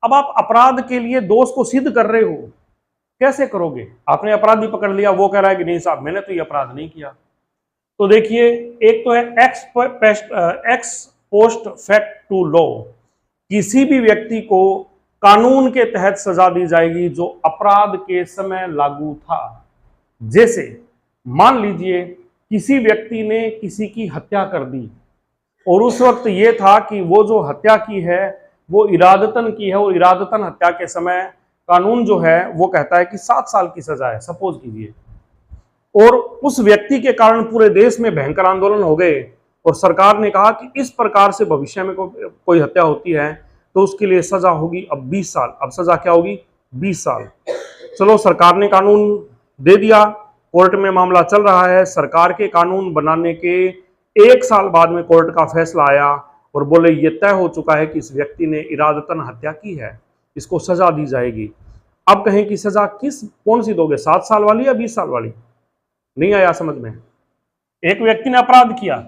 अब आप अपराध के लिए दोष को सिद्ध कर रहे हो, कैसे करोगे? आपने अपराधी पकड़ लिया, वो कह रहा है कि नहीं साहब मैंने तो ये अपराध नहीं किया। तो देखिए, एक तो है एक्स पोस्ट फैक्टू लॉ, किसी भी व्यक्ति को कानून के तहत सजा दी जाएगी जो अपराध के समय लागू था। जैसे मान लीजिए किसी व्यक्ति ने किसी की हत्या कर दी, और उस वक्त ये था कि वो जो हत्या की है वो इरादतन की है, और इरादतन हत्या के समय कानून जो है वो कहता है कि 7 साल की सजा है, सपोज कीजिए, और उस व्यक्ति के कारण पूरे देश में भयंकर आंदोलन हो गए और सरकार ने कहा कि इस प्रकार से भविष्य में कोई हत्या होती है तो उसके लिए सजा होगी अब 20 साल। अब सजा क्या होगी? 20 साल। चलो, सरकार ने कानून दे दिया, कोर्ट में मामला चल रहा है। सरकार के कानून बनाने के 1 साल बाद में कोर्ट का फैसला आया और बोले ये तय हो चुका है कि इस व्यक्ति ने इरादतन हत्या की है, इसको सजा दी जाएगी। अब कहें कि सजा कौन सी दोगे, 7 साल वाली या 20 साल वाली? नहीं आया समझ में? एक व्यक्ति ने अपराध किया,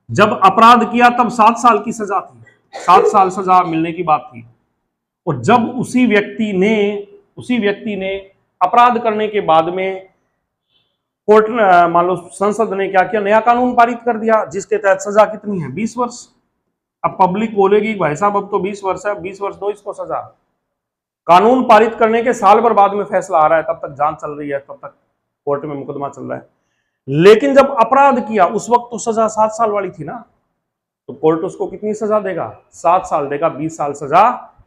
जब अपराध किया तब 7 साल की सजा थी, 7 साल सजा मिलने की बात थी। और जब उसी व्यक्ति ने अपराध करने के बाद में कोर्ट मान लो संसद ने क्या किया, नया कानून पारित कर दिया जिसके तहत सजा कितनी है? 20 वर्ष। अब पब्लिक बोलेगी भाई साहब अब तो 20 वर्ष है, 20 वर्ष दो इसको सजा। कानून पारित करने के साल भर बाद में फैसला आ रहा है, तब तक जांच चल रही है, तब तक कोर्ट में मुकदमा चल रहा है। लेकिन जब अपराध किया उस वक्त तो सजा 7 साल वाली थी ना, तो कोर्ट उसको कितनी सजा देगा? 7 साल देगा, 20 साल सजा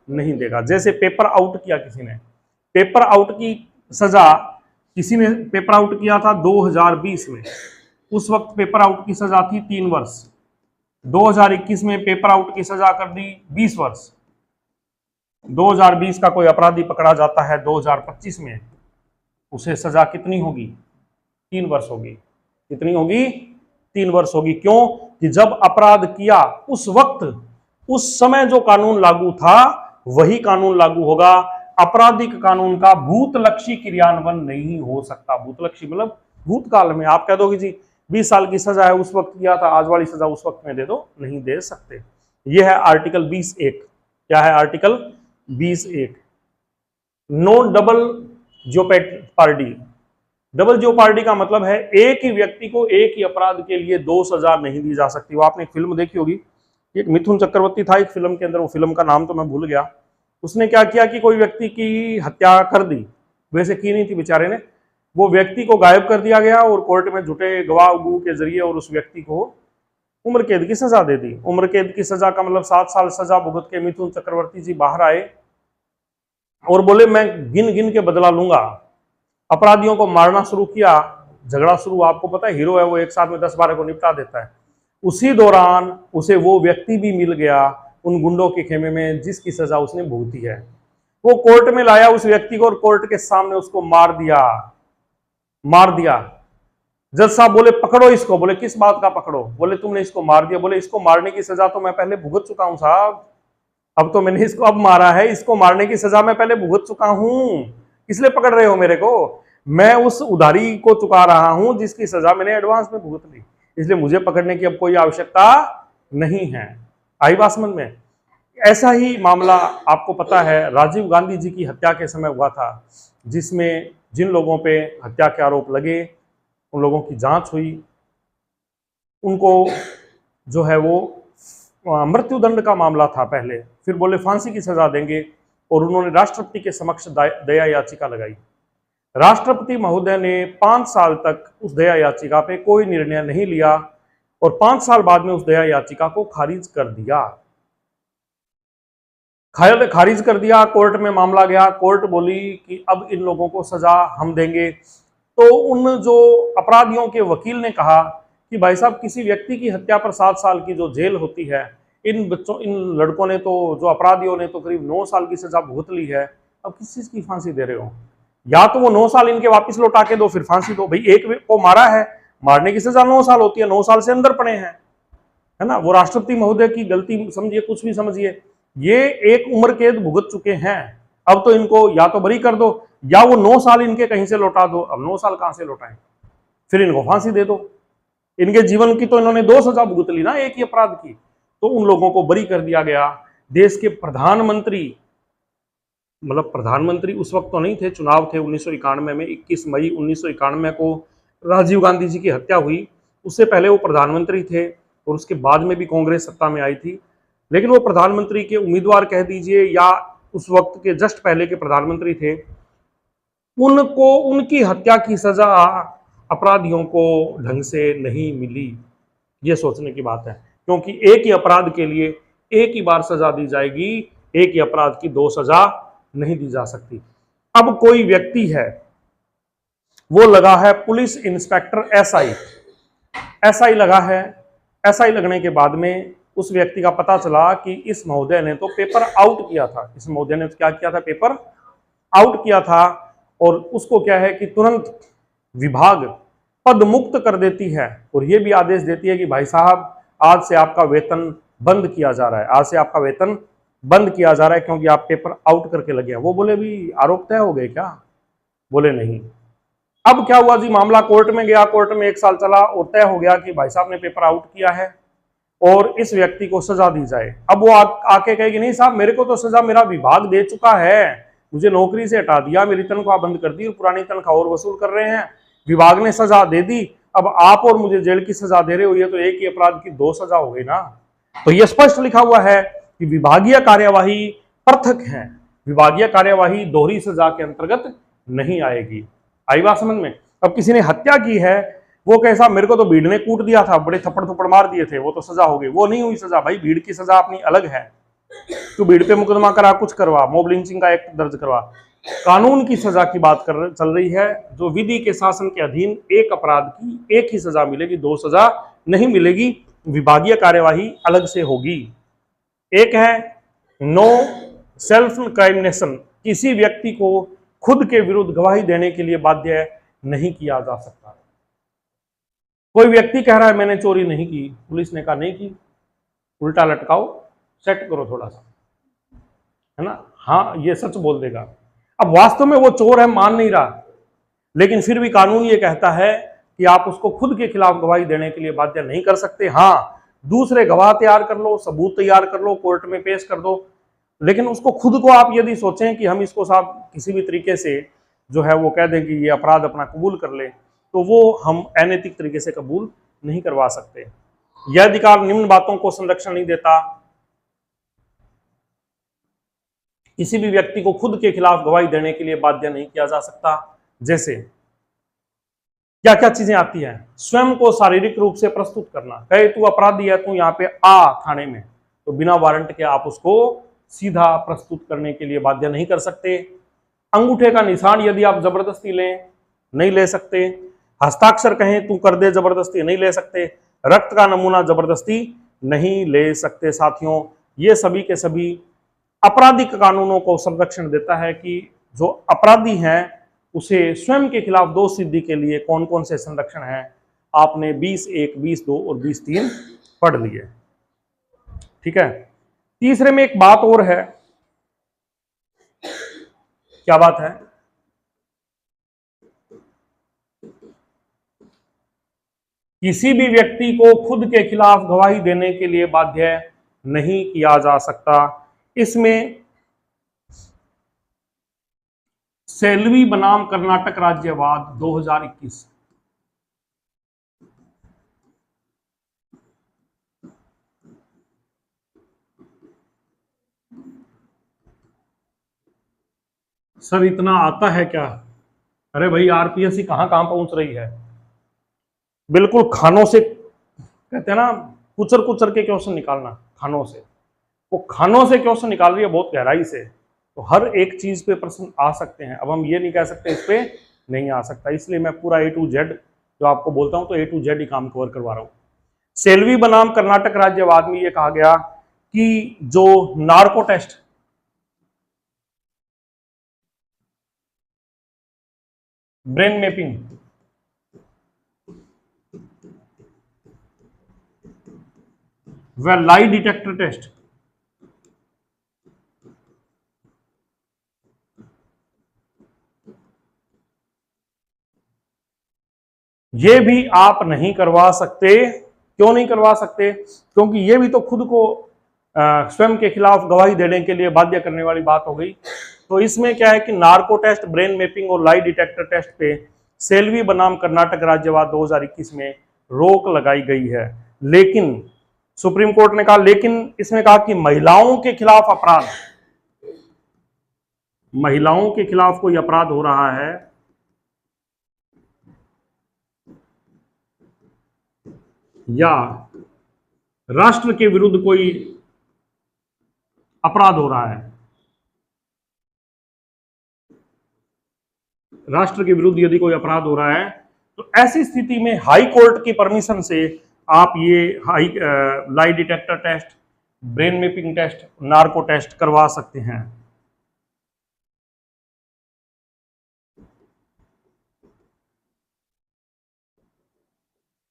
नहीं देगा। जैसे पेपर आउट किया किसी ने, पेपर आउट की सजा, किसी ने पेपर आउट किया था 2020 में, उस वक्त पेपर आउट की सजा थी 3 वर्ष। 2021 में पेपर आउट की सजा कर दी 20 वर्ष। 2020 का कोई अपराधी पकड़ा जाता है 2025 में, उसे सजा कितनी होगी? 3 वर्ष होगी। कितनी होगी? 3 वर्ष होगी। क्यों? कि जब अपराध किया उस वक्त, उस समय जो कानून लागू था वही कानून लागू होगा। आपराधिक कानून का भूतलक्षी क्रियान्वयन नहीं हो सकता। भूतलक्षी मतलब भूतकाल में। आप कह दोगे जी 20 साल की सजा है, उस वक्त किया था, आज वाली सजा उस वक्त में दे दो, नहीं दे सकते। यह है आर्टिकल 20(1). क्या है article 20(1)? No double jeopardy. Double jeopardy का मतलब है एक ही व्यक्ति को एक ही अपराध के लिए 2 सजा नहीं दी जा सकती। वो आपने एक फिल्म देखी होगी, एक मिथुन चक्रवर्ती था एक फिल्म के अंदर, वो फिल्म का नाम तो मैं भूल गया। उसने क्या किया कि कोई व्यक्ति की हत्या कर दी, वैसे की नहीं थी बेचारे ने, वो व्यक्ति को गायब कर दिया गया और कोर्ट में झूठे गवाह के जरिए और उस व्यक्ति को उम्र कैद की सजा दे दी। उम्र कैद की सजा का मतलब 7 साल सजा भुगत के मिथुन चक्रवर्ती जी बाहर आए और बोले मैं गिन गिन के बदला लूंगा। अपराधियों को मारना शुरू किया, झगड़ा शुरू। आपको पता है हीरो है वो एक साथ में 10-12 को निपटा देता है। उसी दौरान उसे वो व्यक्ति भी मिल गया उन गुंडों के खेमे में जिसकी सजा उसने भुगती है। वो कोर्ट में लाया उस व्यक्ति को और कोर्ट के सामने उसको मार दिया। जज साहब बोले पकड़ो इसको। बोले किस बात का पकड़ो? बोले तुमने इसको मार दिया। बोले इसको मारने की सजा तो मैं पहले भुगत चुका हूं साहब, अब तो मैंने इसको अब मारा है, इसको मारने की सजा मैं पहले भुगत चुका हूं, इसलिए पकड़ रहे हो मेरे को? मैं उस उधारी को चुका रहा हूं जिसकी सजा मैंने एडवांस में भुगत ली, इसलिए मुझे पकड़ने की अब कोई आवश्यकता नहीं है। आई बात समझ में? ऐसा ही मामला आपको पता है राजीव गांधी जी की हत्या के समय हुआ था, जिसमें जिन लोगों पे हत्या के आरोप लगे उन लोगों की जांच हुई, उनको जो है वो मृत्युदंड का मामला था पहले, फिर बोले फांसी की सजा देंगे और उन्होंने राष्ट्रपति के समक्ष दया याचिका लगाई। राष्ट्रपति महोदय ने 5 साल तक उस दया याचिका पे कोई निर्णय नहीं लिया और 5 साल बाद में उस दया याचिका को खारिज कर दिया। कोर्ट में मामला गया, कोर्ट बोली कि अब इन लोगों को सजा हम देंगे। तो उन जो अपराधियों के वकील ने कहा कि भाई साहब किसी व्यक्ति की हत्या पर 7 साल की जो जेल होती है, इन लड़कों ने तो, जो अपराधियों ने तो करीब 9 साल की सजा भुगत ली है, अब किस चीज की फांसी दे रहे हो? या तो वो 9 साल इनके वापस लौटा के दो, फिर फांसी दो। भाई एक को मारा है, मारने की सजा 9 साल होती है, 9 साल से अंदर पड़े हैं, है ना? वो राष्ट्रपति महोदय की गलती समझिए, कुछ भी समझिए, ये एक उम्र कैद भुगत चुके हैं, अब तो इनको या तो बरी कर दो या वो 9 साल इनके कहीं से लौटा दो। अब 9 साल कहां से लौटाएं? फिर इनको फांसी दे दो। इनके जीवन की तो इन्होंने 2 सजा भुगत ली ना एक ही अपराध की, तो उन लोगों को बरी कर दिया गया। देश के प्रधानमंत्री, मतलब प्रधानमंत्री उस वक्त तो नहीं थे, चुनाव थे 1991 में, 21 मई 1991 को राजीव गांधी जी की हत्या हुई। उससे पहले वो प्रधानमंत्री थे और उसके बाद में भी कांग्रेस सत्ता में आई थी, लेकिन वो प्रधानमंत्री के उम्मीदवार कह दीजिए या उस वक्त के जस्ट पहले के प्रधानमंत्री थे। उनको उनकी हत्या की सजा अपराधियों को ढंग से नहीं मिली। ये सोचने की बात है, क्योंकि एक ही अपराध के लिए एक ही बार सजा दी जाएगी, एक ही अपराध की 2 सजा नहीं दी जा सकती। अब कोई व्यक्ति है, वो लगा है पुलिस इंस्पेक्टर SI, SI लगा है। SI लगने के बाद में उस व्यक्ति का पता चला कि इस महोदय ने तो पेपर आउट किया था, इस महोदय ने क्या किया था, पेपर आउट किया था, और उसको क्या है कि तुरंत विभाग पद मुक्त कर देती है और यह भी आदेश देती है कि भाई साहब आज से आपका वेतन बंद किया जा रहा है, आज से आपका वेतन बंद किया जा रहा है क्योंकि आप पेपर आउट करके लगे हैं। वो बोले भी आरोप तय हो गए क्या? बोले नहीं। अब क्या हुआ जी, मामला कोर्ट में गया, कोर्ट में 1 साल चला और तय हो गया कि भाई साहब ने पेपर आउट किया है और इस व्यक्ति को सजा दी जाए। अब वो आके कहेगी नहीं साहब मेरे को तो सजा मेरा विभाग दे चुका है, मुझे नौकरी से हटा दिया, मेरी तनख्वाह बंद कर दी और पुरानी तनख्वाह और वसूल कर रहे हैं, विभाग ने सजा दे दी, अब आप और मुझे जेल की सजा दे रहे हो, ये तो एक ही अपराध की 2 सजा हो गई ना। तो ये स्पष्ट लिखा हुआ है कि विभागीय कार्यवाही पृथक है, विभागीय कार्यवाही दोहरी सजा के अंतर्गत नहीं आएगी। आई बात समझ में? अब किसी ने हत्या की है, वो कैसा, मेरे को तो भीड़ ने कूट दिया था, बड़े थप्पड़ थप्पड़ मार दिए थे, वो तो सजा हो गई, वो नहीं हुई सजा। भाई भीड़ की सजा अपनी अलग है, तू भीड़ पे मुकदमा करा, कुछ करवा, मॉब लिंचिंग का एक्ट दर्ज करवा। कानून की सजा की बात चल रही है, जो विधि के शासन के अधीन एक अपराध की एक ही सजा मिलेगी, 2 सजा नहीं मिलेगी, विभागीय कार्यवाही अलग से होगी। एक है नो सेल्फ क्राइमिनेशन, किसी व्यक्ति को खुद के विरुद्ध गवाही देने के लिए बाध्य नहीं किया जा सकता। कोई व्यक्ति कह रहा है मैंने चोरी नहीं की, पुलिस ने कहा नहीं की, उल्टा लटकाओ, सेट करो थोड़ा सा, है ना, हाँ ये सच बोल देगा। अब वास्तव में वो चोर है, मान नहीं रहा, लेकिन फिर भी कानून ये कहता है कि आप उसको खुद के खिलाफ गवाही देने के लिए बाध्य नहीं कर सकते। हाँ, दूसरे गवाह तैयार कर लो, सबूत तैयार कर लो, कोर्ट में पेश कर दो, लेकिन उसको खुद को आप यदि सोचें कि हम इसको साहब किसी भी तरीके से जो है वो कह दें कि ये अपराध अपना कबूल कर ले, तो वो हम अनैतिक तरीके से कबूल नहीं करवा सकते। यह अधिकार निम्न बातों को संरक्षण नहीं देता, किसी भी व्यक्ति को खुद के खिलाफ गवाही देने के लिए बाध्य नहीं किया जा सकता। जैसे क्या क्या चीजें आती हैं, स्वयं को शारीरिक रूप से प्रस्तुत करना, कहे तू अपराधी है, तू यहाँ पे आ थाने में, तो बिना वारंट के आप उसको सीधा प्रस्तुत करने के लिए बाध्य नहीं कर सकते। अंगूठे का निशान यदि आप जबरदस्ती लें, नहीं ले सकते। हस्ताक्षर कहें तू कर दे, जबरदस्ती नहीं ले सकते। रक्त का नमूना जबरदस्ती नहीं ले सकते। साथियों, ये सभी के सभी आपराधिक कानूनों को संरक्षण देता है कि जो अपराधी हैं उसे स्वयं के खिलाफ दोष सिद्धि के लिए कौन कौन से संरक्षण हैं, आपने 20(1), 20(2) और 20(3) पढ़ लिए। ठीक है, तीसरे में एक बात और है, क्या बात है, किसी भी व्यक्ति को खुद के खिलाफ गवाही देने के लिए बाध्य नहीं किया जा सकता। इसमें सेल्वी बनाम कर्नाटक राज्यवाद 2021, सर इतना आता है क्या? अरे भाई आरपीएससी कहां कहां पहुंच रही है, बिल्कुल खानों से, कहते हैं ना कुचर कुचर के क्वेश्चन निकालना, खानों से, वो खानों से क्वेश्चन निकाल रही है बहुत गहराई से। तो हर एक चीज पे प्रश्न आ सकते हैं, अब हम ये नहीं कह सकते इस पे नहीं आ सकता, इसलिए मैं पूरा A to Z जो आपको बोलता हूं तो A to Z ही काम कवर करवा रहा हूं। सेल्वी बनाम कर्नाटक राज्यवाद में ये कहा गया कि जो नार्को टेस्ट, ब्रेन मैपिंग, व लाई डिटेक्टर टेस्ट, ये भी आप नहीं करवा सकते। क्यों नहीं करवा सकते? क्योंकि ये भी तो खुद को स्वयं के खिलाफ गवाही देने के लिए बाध्य करने वाली बात हो गई। तो इसमें क्या है कि नार्को टेस्ट, ब्रेन मैपिंग और लाई डिटेक्टर टेस्ट पे सेल्वी बनाम कर्नाटक राज्यवाद 2021 में रोक लगाई गई है। लेकिन सुप्रीम कोर्ट ने कहा, लेकिन इसमें कहा कि महिलाओं के खिलाफ अपराध, महिलाओं के खिलाफ कोई अपराध हो रहा है या राष्ट्र के विरुद्ध कोई अपराध हो रहा है, राष्ट्र के विरुद्ध यदि कोई अपराध हो रहा है, तो ऐसी स्थिति में हाई कोर्ट की परमिशन से आप ये lie detector test, brain mapping test, narco test करवा सकते हैं।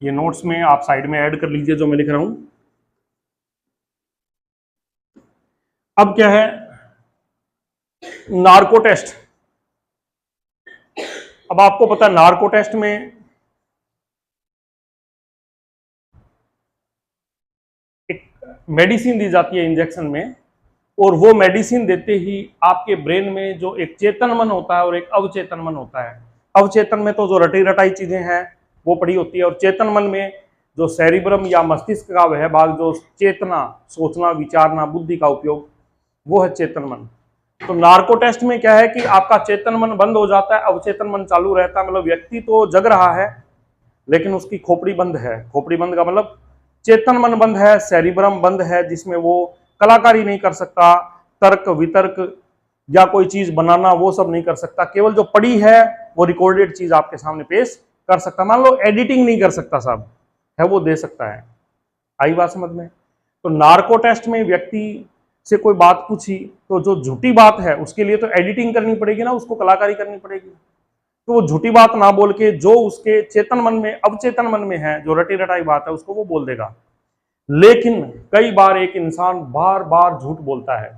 ये नोट्स में आप साइड में ऐड कर लीजिए जो मैं लिख रहा हूं। अब क्या है नार्को टेस्ट। अब आपको पता है नार्को टेस्ट में एक मेडिसिन दी जाती है इंजेक्शन में, और वो मेडिसिन देते ही आपके ब्रेन में जो एक चेतन मन होता है और एक अवचेतन मन होता है। अवचेतन में तो जो रटी रटाई चीजें हैं वो पड़ी होती है, और चेतन मन में जो सेरिब्रम या मस्तिष्क का वह भाग जो चेतना, सोचना, विचारना, बुद्धि का उपयोग, वो है चेतन मन। तो नार्को टेस्ट में क्या है कि आपका चेतन मन बंद हो जाता है, अवचेतन मन चालू रहता है। मतलब व्यक्ति तो जग रहा है लेकिन उसकी खोपड़ी बंद है। खोपड़ी बंद का मतलब चेतन मन बंद है, सेरिब्रम बंद है, जिसमें वो कलाकारी नहीं कर सकता, तर्क वितर्क या कोई चीज बनाना वो सब नहीं कर सकता। केवल जो पड़ी है वो रिकॉर्डेड चीज आपके सामने पेश कर सकता। मान लो एडिटिंग नहीं कर सकता साहब, है वो दे सकता है। आई बात समझ में? तो नार्को टेस्ट में व्यक्ति से कोई बात पूछी तो जो झूठी बात है उसके लिए तो एडिटिंग करनी पड़ेगी ना, उसको कलाकारी करनी पड़ेगी। तो वो झूठी बात ना बोल के जो उसके चेतन मन में, अवचेतन मन में है, जो रटी रटाई बात है, उसको वो बोल देगा। लेकिन कई बार एक इंसान बार बार झूठ बोलता है,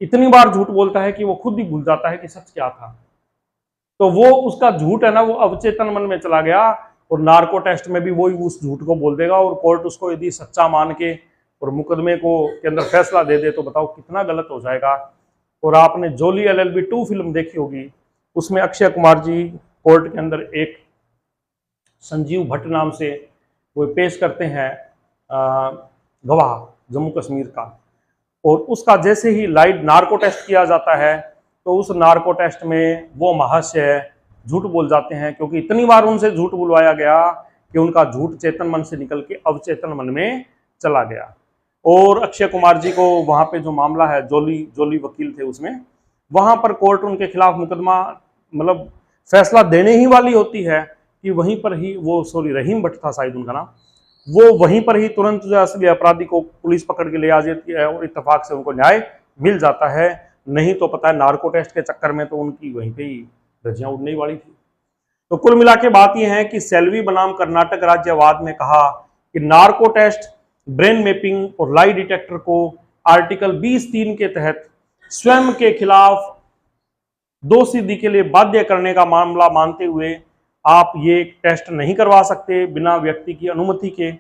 इतनी बार झूठ बोलता है कि वो खुद ही भूल जाता है कि सच क्या था। तो वो उसका झूठ है ना, वो अवचेतन मन में चला गया, और नार्को टेस्ट में भी वही उस झूठ को बोल देगा, और कोर्ट उसको यदि सच्चा मान के और मुकदमे को के अंदर फैसला दे दे तो बताओ कितना गलत हो जाएगा। और आपने जोली LLB 2 फिल्म देखी होगी, उसमें अक्षय कुमार जी कोर्ट के अंदर एक संजीव भट्ट नाम से वो पेश करते हैं गवाह जम्मू कश्मीर का, और उसका जैसे ही लाइट नार्को टेस्ट किया जाता है तो उस नार्को टेस्ट में वो महाशय झूठ बोल जाते हैं, क्योंकि इतनी बार उनसे झूठ बुलवाया गया कि उनका झूठ चेतन मन से निकल के अवचेतन मन में चला गया। और अक्षय कुमार जी को वहां पे जो मामला है, जोली वकील थे उसमें, वहां पर कोर्ट उनके खिलाफ मुकदमा मतलब फैसला देने ही वाली होती है कि वहीं पर ही वो, सॉरी रहीम भट्ट था शायद उनका नाम, वो वहीं पर ही तुरंत जो असली अपराधी को पुलिस पकड़ के ले आ जाती है और इत्तेफाक से उनको न्याय मिल जाता है। नहीं तो पता है नार्को टेस्ट के चक्कर में तो उनकी वहीं पे ही धज्जियां उड़ने ही वाली थी। तो कुल मिला के बात यह है कि सेल्वी बनाम कर्नाटक राज्यवाद ने कहा कि नार्को टेस्ट, ब्रेन मैपिंग और लाई डिटेक्टर को आर्टिकल 20(3) के तहत स्वयं के खिलाफ दोषसिद्धि के लिए बाध्य करने का मामला मानते हुए आप ये टेस्ट नहीं करवा सकते बिना व्यक्ति की अनुमति के।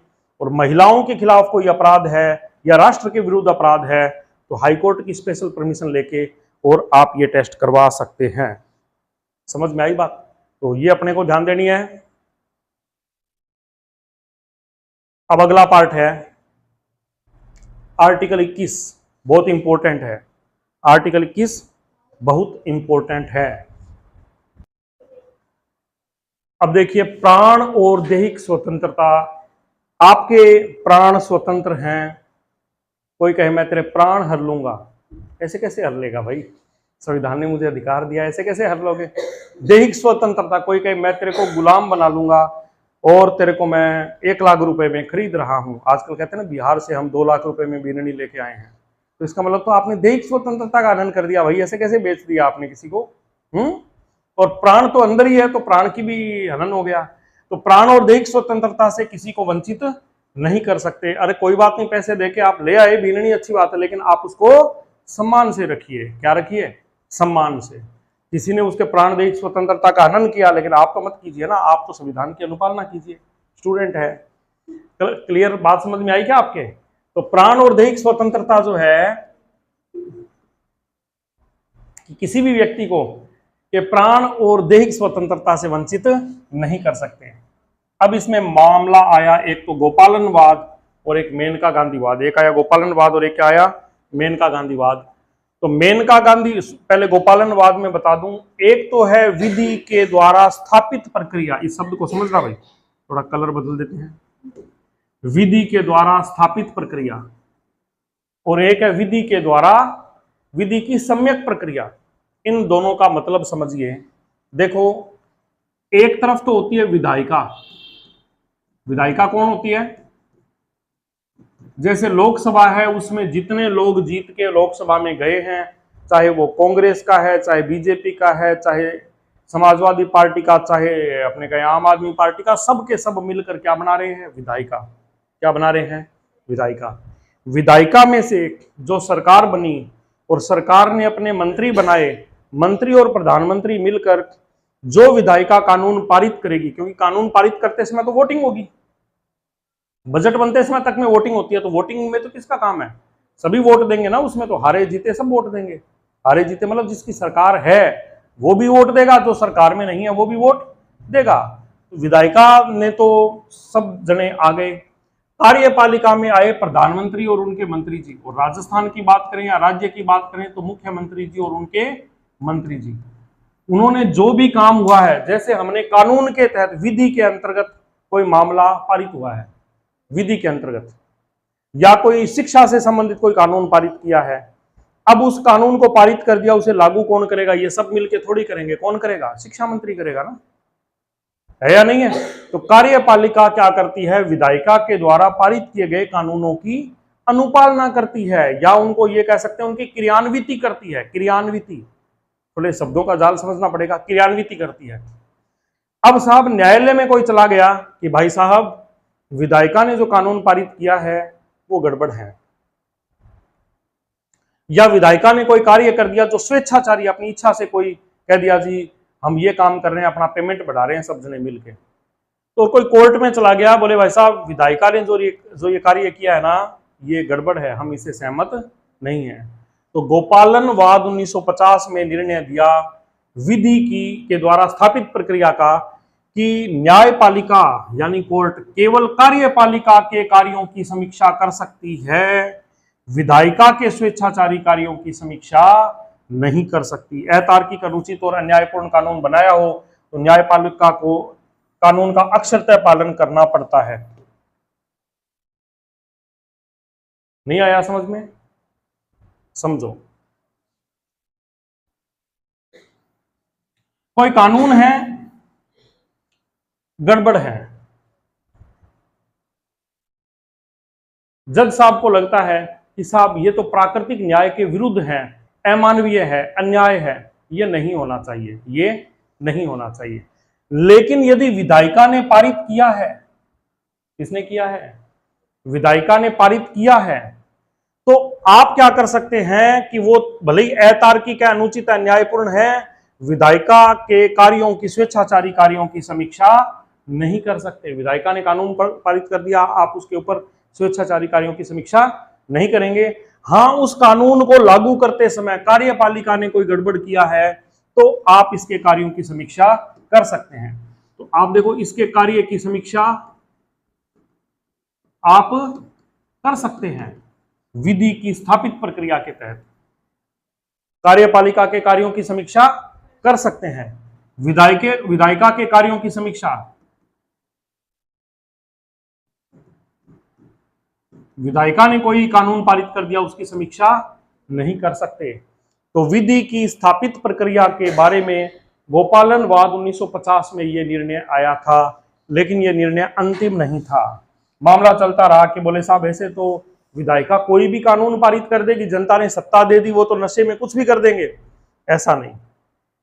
और महिलाओं के खिलाफ कोई अपराध है या राष्ट्र के विरुद्ध अपराध है तो हाईकोर्ट की स्पेशल परमिशन लेके और आप ये टेस्ट करवा सकते हैं। समझ में आई बात? तो ये अपने को ध्यान देनी है। अब अगला पार्ट है आर्टिकल 21, बहुत इंपॉर्टेंट है। आर्टिकल 21 बहुत इंपॉर्टेंट है। अब देखिए, प्राण और दैहिक स्वतंत्रता। आपके प्राण स्वतंत्र हैं। कोई कहे मैं तेरे प्राण हर लूंगा, ऐसे कैसे हर लेगा भाई? संविधान ने मुझे अधिकार दिया, ऐसे कैसे हर लोगे? दैहिक स्वतंत्रता, कोई कहे मैं तेरे को गुलाम बना लूंगा और तेरे को मैं 1 लाख रुपए में खरीद रहा हूं। आजकल कहते हैं ना बिहार से हम 2 लाख रुपए में बिरनी लेके आए हैं, तो इसका मतलब तो आपने दैहिक स्वतंत्रता का हनन कर दिया भाई। ऐसे कैसे बेच दिया आपने किसी को? और प्राण तो अंदर ही है, तो प्राण की भी हनन हो गया। तो प्राण और दैहिक स्वतंत्रता से किसी को वंचित नहीं कर सकते। अरे कोई बात नहीं, पैसे देके आप ले आए बीननी, अच्छी बात है, लेकिन आप उसको सम्मान से रखिए। क्या रखिए? सम्मान से। किसी ने उसके प्राण दैहिक स्वतंत्रता का हनन किया, लेकिन आप तो मत कीजिए ना, आप तो संविधान की अनुपालना कीजिए। स्टूडेंट है, क्लियर बात समझ में आई क्या आपके? तो प्राण और दैहिक स्वतंत्रता जो है कि किसी भी व्यक्ति को के प्राण और दैहिक स्वतंत्रता से वंचित नहीं कर सकते। अब इसमें मामला आया एक तो गोपालनवाद और एक मेनका गांधीवाद। एक आया गोपालनवाद और एक आया मेनका गांधीवाद। तो मेनका गांधी, पहले गोपालनवाद में बता दूं, एक तो है विधि के द्वारा स्थापित प्रक्रिया। इस शब्द को समझना भाई, थोड़ा कलर बदल देते हैं। विधि के द्वारा स्थापित प्रक्रिया, और एक है विधि के द्वारा, विधि की सम्यक प्रक्रिया। इन दोनों का मतलब समझिए। देखो, एक तरफ तो होती है विधायिका। विधायिका कौन होती है? जैसे लोकसभा है, उसमें जितने लोग जीत के लोकसभा में गए हैं, चाहे वो कांग्रेस का है, चाहे बीजेपी का है, चाहे समाजवादी पार्टी का, चाहे अपने कहे आम आदमी पार्टी का, सब के सब मिलकर क्या बना रहे हैं? विधायिका। क्या बना रहे हैं? विधायिका। विधायिका में से जो सरकार बनी और सरकार ने अपने मंत्री बनाए, मंत्री और प्रधानमंत्री मिलकर जो विधायिका कानून पारित करेगी, क्योंकि कानून पारित करते समय तो वोटिंग होगी, बजट बनते समय तक में वोटिंग होती है, तो वोटिंग में तो किसका काम है? सभी वोट देंगे ना, उसमें तो हारे जीते सब वोट देंगे। हारे जीते मतलब जिसकी सरकार है वो भी वोट देगा, जो सरकार में नहीं है वो भी वोट देगा। तो विधायिका ने तो सब जने आ गए। कार्यपालिका में आए प्रधानमंत्री और उनके मंत्री जी, और राजस्थान की बात करें या राज्य की बात करें तो मुख्यमंत्री जी और उनके मंत्री जी। उन्होंने जो भी काम हुआ है, जैसे हमने कानून के तहत विधि के अंतर्गत कोई मामला पारित हुआ है, विधि के अंतर्गत, या कोई शिक्षा से संबंधित कोई कानून पारित किया है, अब उस कानून को पारित कर दिया, उसे लागू कौन करेगा? ये सब मिलके थोड़ी करेंगे। कौन करेगा? शिक्षा मंत्री करेगा ना, है या नहीं है? तो कार्यपालिका क्या करती है? विधायिका के द्वारा पारित किए गए कानूनों की अनुपालना करती है, या उनको ये कह सकते हैं उनकी क्रियान्विति करती है। क्रियान्विति, थोड़े शब्दों का जाल समझना पड़ेगा। क्रियान्विति करती है। अब साहब न्यायालय में कोई चला गया कि भाई साहब विधायिका ने जो कानून पारित किया है वो गड़बड़ है, या विधायिका ने कोई कार्य कर दिया जो स्वेच्छाचारी, अपनी इच्छा से कोई कह दिया जी हम ये काम कर रहे हैं, अपना पेमेंट बढ़ा रहे हैं सब जने मिलके, तो कोई कोर्ट में चला गया, बोले भाई साहब विधायिका ने जो ये कार्य किया है ना, ये गड़बड़ है, हम इससे सहमत नहीं है। तो गोपालन वाद 1950 में निर्णय दिया विधि की के द्वारा स्थापित प्रक्रिया का कि न्यायपालिका यानी कोर्ट केवल कार्यपालिका के कार्यों की समीक्षा कर सकती है, विधायिका के स्वेच्छाचारी कार्यों की समीक्षा नहीं कर सकती। अतार्किक, अनुचित और अन्यायपूर्ण कानून बनाया हो तो न्यायपालिका को कानून का अक्षरतः पालन करना पड़ता है। नहीं आया समझ में? समझो, कोई कानून है, गड़बड़ है, जज साहब को लगता है कि साहब ये तो प्राकृतिक न्याय के विरुद्ध है, अमानवीय है, अन्याय है, ये नहीं होना चाहिए, ये नहीं होना चाहिए। लेकिन यदि विधायिका ने पारित किया है, किसने किया है? विधायिका ने पारित किया है, तो आप क्या कर सकते हैं कि वो भले ही अतार्किक है, अनुचित, अन्यायपूर्ण है, विधायिका के कार्यों की, स्वेच्छाचारी कार्यों की समीक्षा नहीं कर सकते। विधायिका ने कानून पारित कर दिया, आप उसके ऊपर स्वेच्छाचारी कार्यों की समीक्षा नहीं करेंगे। हाँ, उस कानून को लागू करते समय कार्यपालिका ने कोई गड़बड़ किया है तो आप इसके कार्यों की समीक्षा कर सकते हैं। तो आप देखो, इसके कार्य की समीक्षा आप कर सकते हैं विधि की स्थापित प्रक्रिया के तहत। कार्यपालिका के कार्यों की समीक्षा कर सकते हैं, विधायिका के कार्यों की समीक्षा, विधायिका ने कोई कानून पारित कर दिया उसकी समीक्षा नहीं कर सकते। तो विधि की स्थापित प्रक्रिया के बारे में गोपालन वाद 1950 में यह निर्णय आया था, लेकिन यह निर्णय अंतिम नहीं था। मामला चलता रहा कि बोले साहब ऐसे तो विधायिका कोई भी कानून पारित कर देगी, जनता ने सत्ता दे दी, वो तो नशे में कुछ भी कर देंगे, ऐसा नहीं।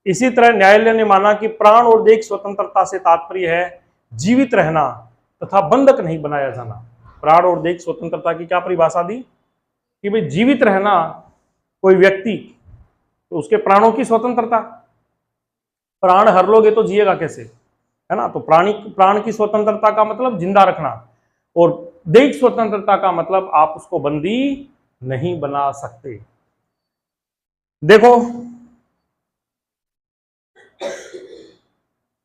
इसी तरह न्यायालय ने माना कि प्राण और देह स्वतंत्रता से तात्पर्य है जीवित रहना तथा बंधक नहीं बनाया जाना। प्राण और देह स्वतंत्रता की क्या परिभाषा दी कि भाई जीवित रहना, कोई व्यक्ति तो उसके प्राणों की स्वतंत्रता, प्राण हर लोगे तो जिएगा कैसे, है ना? तो प्राण की स्वतंत्रता का मतलब जिंदा रखना, और देह स्वतंत्रता का मतलब आप उसको बंदी नहीं बना सकते। देखो,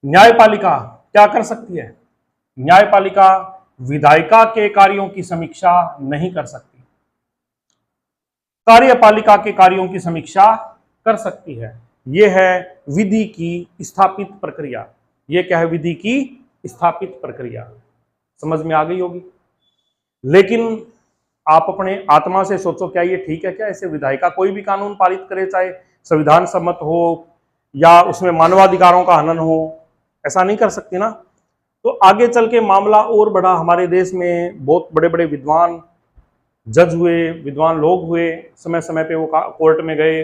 न्यायपालिका क्या कर सकती है? न्यायपालिका विधायिका के कार्यों की समीक्षा नहीं कर सकती, कार्यपालिका के कार्यों की समीक्षा कर सकती है। यह है विधि की स्थापित प्रक्रिया। यह क्या है? विधि की स्थापित प्रक्रिया। समझ में आ गई होगी। लेकिन आप अपने आत्मा से सोचो, क्या ये ठीक है? क्या ऐसे विधायिका कोई भी कानून पारित करे, चाहे संविधान सम्मत हो या उसमें मानवाधिकारों का हनन हो, ऐसा नहीं कर सकती ना। तो आगे चल के मामला और बढ़ा, हमारे देश में बहुत बड़े बड़े विद्वान जज हुए, विद्वान लोग हुए, समय समय पे वो कोर्ट में गए,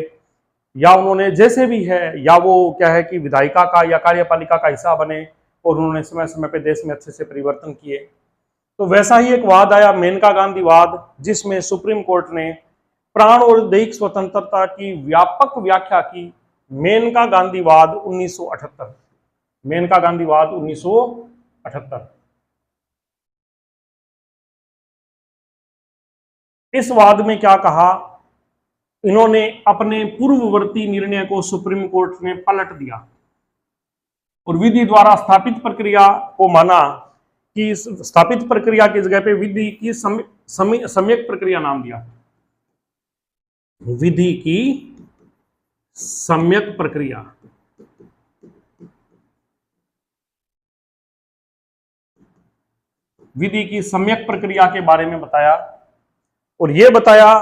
या उन्होंने जैसे भी है, या वो क्या है कि विधायिका का या कार्यपालिका का हिस्सा बने और उन्होंने समय समय पे देश में अच्छे से परिवर्तन किए। तो वैसा ही एक वाद आया, मेनका गांधी वाद, जिसमें सुप्रीम कोर्ट ने प्राण और दैहिक स्वतंत्रता की व्यापक व्याख्या की। मेनका गांधी वाद 1978, मेनका गांधी वाद 1978। इस वाद में क्या कहा, इन्होंने अपने पूर्ववर्ती निर्णय को सुप्रीम कोर्ट ने पलट दिया और विधि द्वारा स्थापित प्रक्रिया को माना कि स्थापित प्रक्रिया की जगह पे विधि की सम्यक प्रक्रिया नाम दिया, विधि की सम्यक प्रक्रिया। विधि की सम्यक प्रक्रिया के बारे में बताया और यह बताया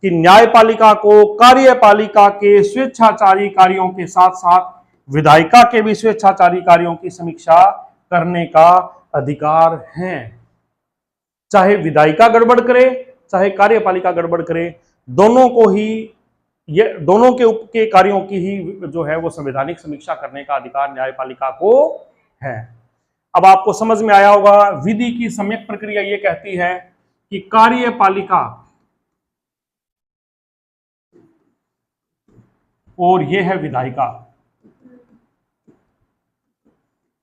कि न्यायपालिका को कार्यपालिका के स्वेच्छाचारी कार्यों के साथ साथ विधायिका के भी स्वेच्छाचारी कार्यों की समीक्षा करने का अधिकार है। चाहे विधायिका गड़बड़ करे, चाहे कार्यपालिका गड़बड़ करे, दोनों को ही, ये दोनों के कार्यों की ही जो है वो संवैधानिक समीक्षा करने का अधिकार न्यायपालिका को है। अब आपको समझ में आया होगा, विधि की सम्यक प्रक्रिया ये कहती है कि कार्यपालिका और ये है विधायिका,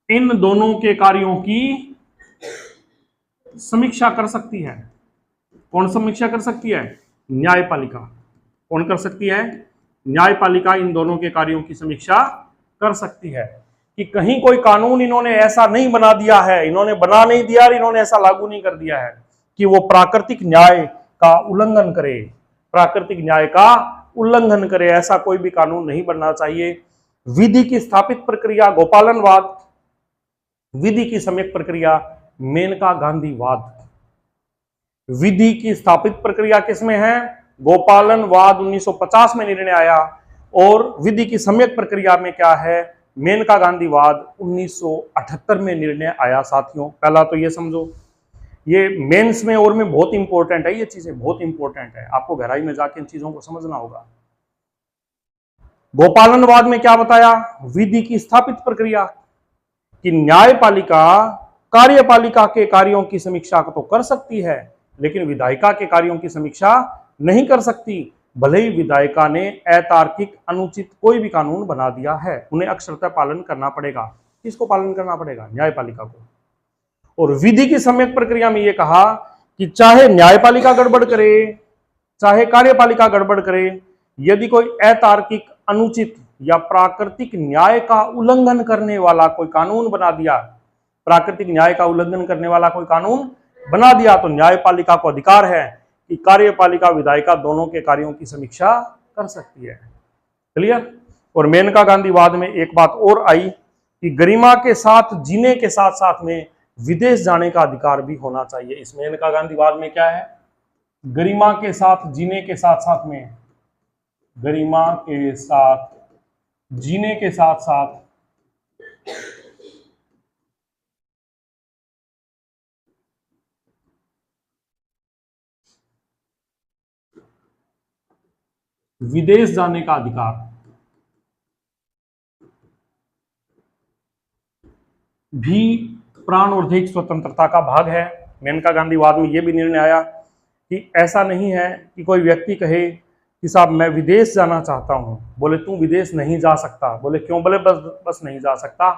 इन दोनों के कार्यों की समीक्षा कर सकती है। कौन समीक्षा कर सकती है? न्यायपालिका। कौन कर सकती है? न्यायपालिका इन दोनों के कार्यों की समीक्षा कर सकती है कि कहीं कोई कानून इन्होंने ऐसा नहीं बना दिया है, इन्होंने बना नहीं दिया और इन्होंने ऐसा लागू नहीं कर दिया है कि वो प्राकृतिक न्याय का उल्लंघन करे, प्राकृतिक न्याय का उल्लंघन करे, ऐसा कोई भी कानून नहीं बनना चाहिए। विधि की स्थापित प्रक्रिया गोपालनवाद, विधि की सम्यक प्रक्रिया मेनका गांधी वाद। विधि की स्थापित प्रक्रिया किसमें है? गोपालनवाद 1950 में निर्णय आया और विधि की सम्यक प्रक्रिया में क्या है? मेनका गांधी वाद 1978 में निर्णय आया। साथियों पहला तो ये समझो, ये मेंस में और में बहुत इंपॉर्टेंट है, ये चीजें बहुत इंपॉर्टेंट है, आपको गहराई में जाके इन चीजों को समझना होगा। गोपालनवाद में क्या बताया? विधि की स्थापित प्रक्रिया कि न्यायपालिका कार्यपालिका के कार्यों की समीक्षा तो कर सकती है, लेकिन विधायिका के कार्यों की समीक्षा नहीं कर सकती, भले ही विधायिका ने अतार्किक अनुचित कोई भी कानून बना दिया है, उन्हें अक्षरशः पालन करना पड़ेगा। किसको पालन करना पड़ेगा? न्यायपालिका को। और विधि की सम्यक प्रक्रिया में यह कहा कि चाहे न्यायपालिका गड़बड़ करे, चाहे कार्यपालिका गड़बड़ करे, यदि कोई अतार्किक अनुचित या प्राकृतिक न्याय का उल्लंघन करने वाला कोई कानून बना दिया, प्राकृतिक न्याय का उल्लंघन करने वाला कोई कानून बना दिया, तो न्यायपालिका को अधिकार है कि कार्यपालिका विधायिका दोनों के कार्यों की समीक्षा कर सकती है। क्लियर? और मेनका गांधी वाद में एक बात और आई कि गरिमा के साथ जीने के साथ साथ में विदेश जाने का अधिकार भी होना चाहिए। इस मेनका गांधी वाद में क्या है? गरिमा के साथ जीने के साथ साथ में, गरिमा के साथ जीने के साथ साथ विदेश जाने का अधिकार भी प्राण और दैहिक स्वतंत्रता का भाग है। मेनका गांधी वाद में यह भी निर्णय आया कि ऐसा नहीं है कि कोई व्यक्ति कहे कि साहब मैं विदेश जाना चाहता हूं, बोले तू विदेश नहीं जा सकता। बोले क्यों? बोले बस नहीं जा सकता।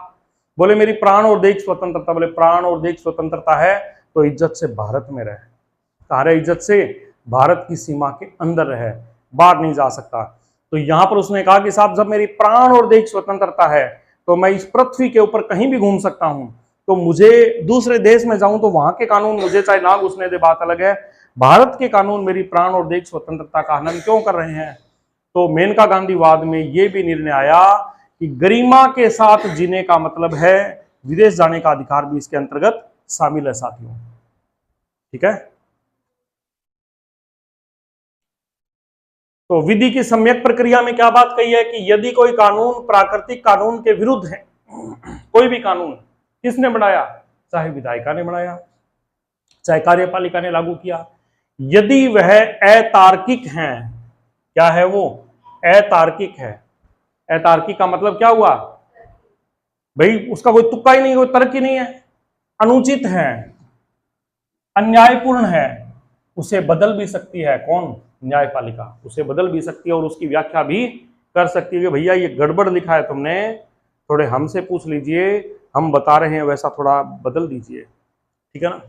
बोले मेरी प्राण और दैहिक स्वतंत्रता, बोले प्राण और दैहिक स्वतंत्रता है तो इज्जत से भारत में रहे। कहा रहे? इज्जत से भारत की सीमा के अंदर रहे, बाहर नहीं जा सकता। तो यहां पर उसने कहा कि साहब जब मेरी प्राण और दैहिक स्वतंत्रता है तो मैं इस पृथ्वी के ऊपर कहीं भी घूम सकता हूं, तो मुझे दूसरे देश में जाऊं तो वहां के कानून मुझे चाहे ना घुसने दे, बात अलग है, भारत के कानून मेरी प्राण और दैहिक स्वतंत्रता का हनन क्यों कर रहे हैं? तो मेनका गांधी वाद में यह भी निर्णय आया कि गरिमा के साथ जीने का मतलब है विदेश जाने का अधिकार भी इसके अंतर्गत शामिल है। साथियों ठीक है? तो विधि की सम्यक प्रक्रिया में क्या बात कही है कि यदि कोई कानून प्राकृतिक कानून के विरुद्ध है, कोई भी कानून किसने बनाया, चाहे विधायिका ने बनाया, चाहे कार्यपालिका ने लागू किया, यदि वह अतार्किक है, क्या है वो, अतार्किक है। अतार्किक का मतलब क्या हुआ भाई, उसका कोई तुक्का ही नहीं, कोई तर्क ही नहीं है, अनुचित है, अन्यायपूर्ण है, उसे बदल भी सकती है। कौन, न्यायपालिका, उसे बदल भी सकती है और उसकी व्याख्या भी कर सकती है कि भैया ये गड़बड़ लिखा है तुमने, थोड़े हमसे पूछ लीजिए, हम बता रहे हैं वैसा थोड़ा बदल दीजिए, ठीक है ना।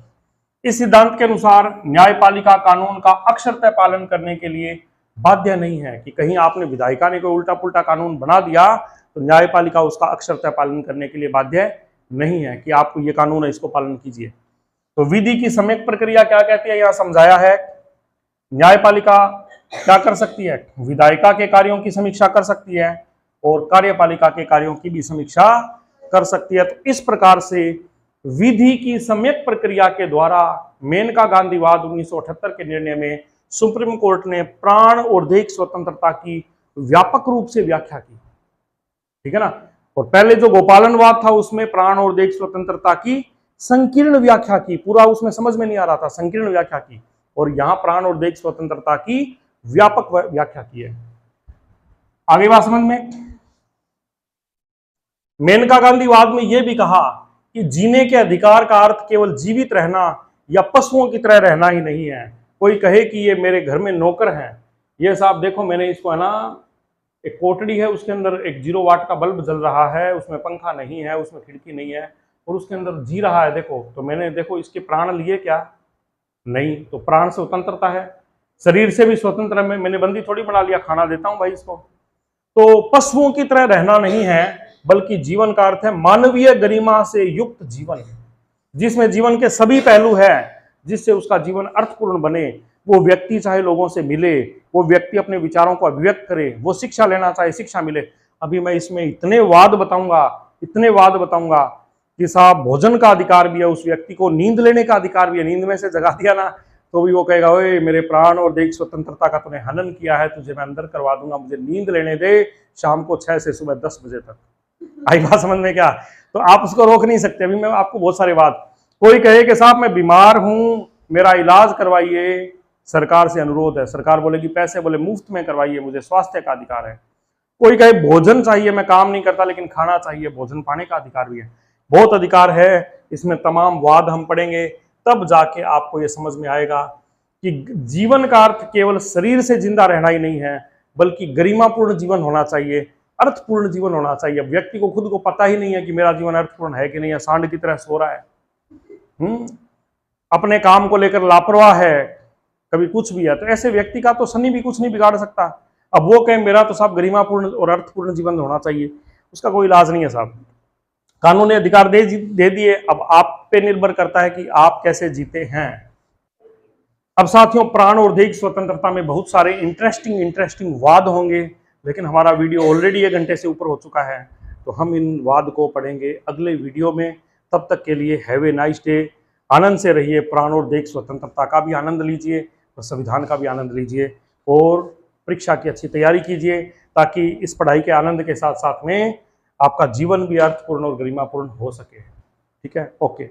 इस सिद्धांत के अनुसार न्यायपालिका कानून का अक्षरतः पालन करने के लिए बाध्य नहीं है, कि कहीं आपने विधायिका ने कोई उल्टा पुल्टा कानून बना दिया तो न्यायपालिका उसका अक्षरतः पालन करने के लिए बाध्य नहीं है कि आपको ये कानून है इसको पालन कीजिए। तो विधि की सम्यक प्रक्रिया क्या कहती है, यहां समझाया है। न्यायपालिका क्या कर सकती है, विधायिका के कार्यों की समीक्षा कर सकती है और कार्यपालिका के कार्यों की भी समीक्षा कर सकती है। तो इस प्रकार से विधि की सम्यक प्रक्रिया के द्वारा मेनका गांधीवाद 1978 के निर्णय में सुप्रीम कोर्ट ने प्राण और दैहिक स्वतंत्रता की व्यापक रूप से व्याख्या की, ठीक है ना। और पहले जो गोपालनवाद था उसमें प्राण और दैहिक स्वतंत्रता की संकीर्ण व्याख्या की, पूरा उसमें समझ में नहीं आ रहा था, संकीर्ण व्याख्या की, और यहां प्राण और दैहिक स्वतंत्रता की व्यापक व्याख्या की है। आगे बात समझ में। मेनका गांधीवाद में यह भी कहा कि जीने के अधिकार का अर्थ केवल जीवित रहना या पशुओं की तरह रहना ही नहीं है। कोई कहे कि ये मेरे घर में नौकर हैं, ये साहब देखो मैंने इसको है ना, एक कोठड़ी है उसके अंदर एक 0 वाट का बल्ब जल रहा है, उसमें पंखा नहीं है, उसमें खिड़की नहीं है और उसके अंदर जी रहा है, देखो तो मैंने देखो इसके प्राण लिए क्या, नहीं, तो प्राण स्वतंत्रता है, शरीर से भी स्वतंत्र है, मैंने बंदी थोड़ी बना लिया, खाना देता हूं भाई इसको। तो पशुओं की तरह रहना नहीं है, बल्कि जीवन का अर्थ है मानवीय गरिमा से युक्त जीवन, जिसमें जीवन के सभी पहलू है, जिससे उसका जीवन अर्थपूर्ण बने। वो व्यक्ति चाहे लोगों से मिले, वो व्यक्ति अपने विचारों को अभिव्यक्त करे, वो शिक्षा लेना चाहे शिक्षा मिले। अभी मैं इसमें इतने वाद बताऊंगा कि साहब भोजन का अधिकार भी है उस व्यक्ति को, नींद लेने का अधिकार भी है, नींद में से जगा दिया ना तो भी वो कहेगा ओए मेरे प्राण और दैहिक स्वतंत्रता का तूने हनन किया है, तुझे मैं अंदर करवा दूंगा, मुझे नींद लेने दे शाम को 6 से सुबह 10 बजे तक। आई बात समझ में क्या, तो आप उसको रोक नहीं सकते। अभी मैं आपको बहुत सारे बात, कोई कहे कि साहब मैं बीमार हूं, मेरा इलाज करवाइए, सरकार से अनुरोध है, सरकार बोलेगी पैसे, बोले मुफ्त में करवाइए, मुझे स्वास्थ्य का अधिकार है। कोई कहे भोजन चाहिए, मैं काम नहीं करता लेकिन खाना चाहिए, भोजन पाने का अधिकार भी है, बहुत अधिकार है। इसमें तमाम वाद हम पढ़ेंगे, तब जाके आपको ये समझ में आएगा कि जीवन का अर्थ केवल शरीर से जिंदा रहना ही नहीं है, बल्कि गरिमापूर्ण जीवन होना चाहिए, अर्थपूर्ण जीवन होना चाहिए। व्यक्ति को खुद को पता ही नहीं है कि मेरा जीवन अर्थपूर्ण है कि नहीं है, सांड की तरह सो रहा है, अपने काम को लेकर लापरवाह है, कभी कुछ भी है, तो ऐसे व्यक्ति का तो शनि भी कुछ नहीं बिगाड़ सकता। अब वो कहे मेरा तो साहब गरिमापूर्ण और अर्थपूर्ण जीवन होना चाहिए, उसका कोई इलाज नहीं है साहब। कानून ने अधिकार दे दिए, अब आप पे निर्भर करता है कि आप कैसे जीते हैं। अब साथियों, प्राण और दैहिक स्वतंत्रता में बहुत सारे इंटरेस्टिंग वाद होंगे, लेकिन हमारा वीडियो ऑलरेडी 1 घंटे से ऊपर हो चुका है, तो हम इन वाद को पढ़ेंगे अगले वीडियो में। तब तक के लिए हैव ए नाइस डे, आनंद से रहिए, प्राण और दैहिक स्वतंत्रता का भी आनंद लीजिए और संविधान का भी आनंद लीजिए, और परीक्षा की अच्छी तैयारी कीजिए, ताकि इस पढ़ाई के आनंद के साथ साथ में आपका जीवन भी अर्थपूर्ण और गरिमापूर्ण हो सके। ठीक है, ओके।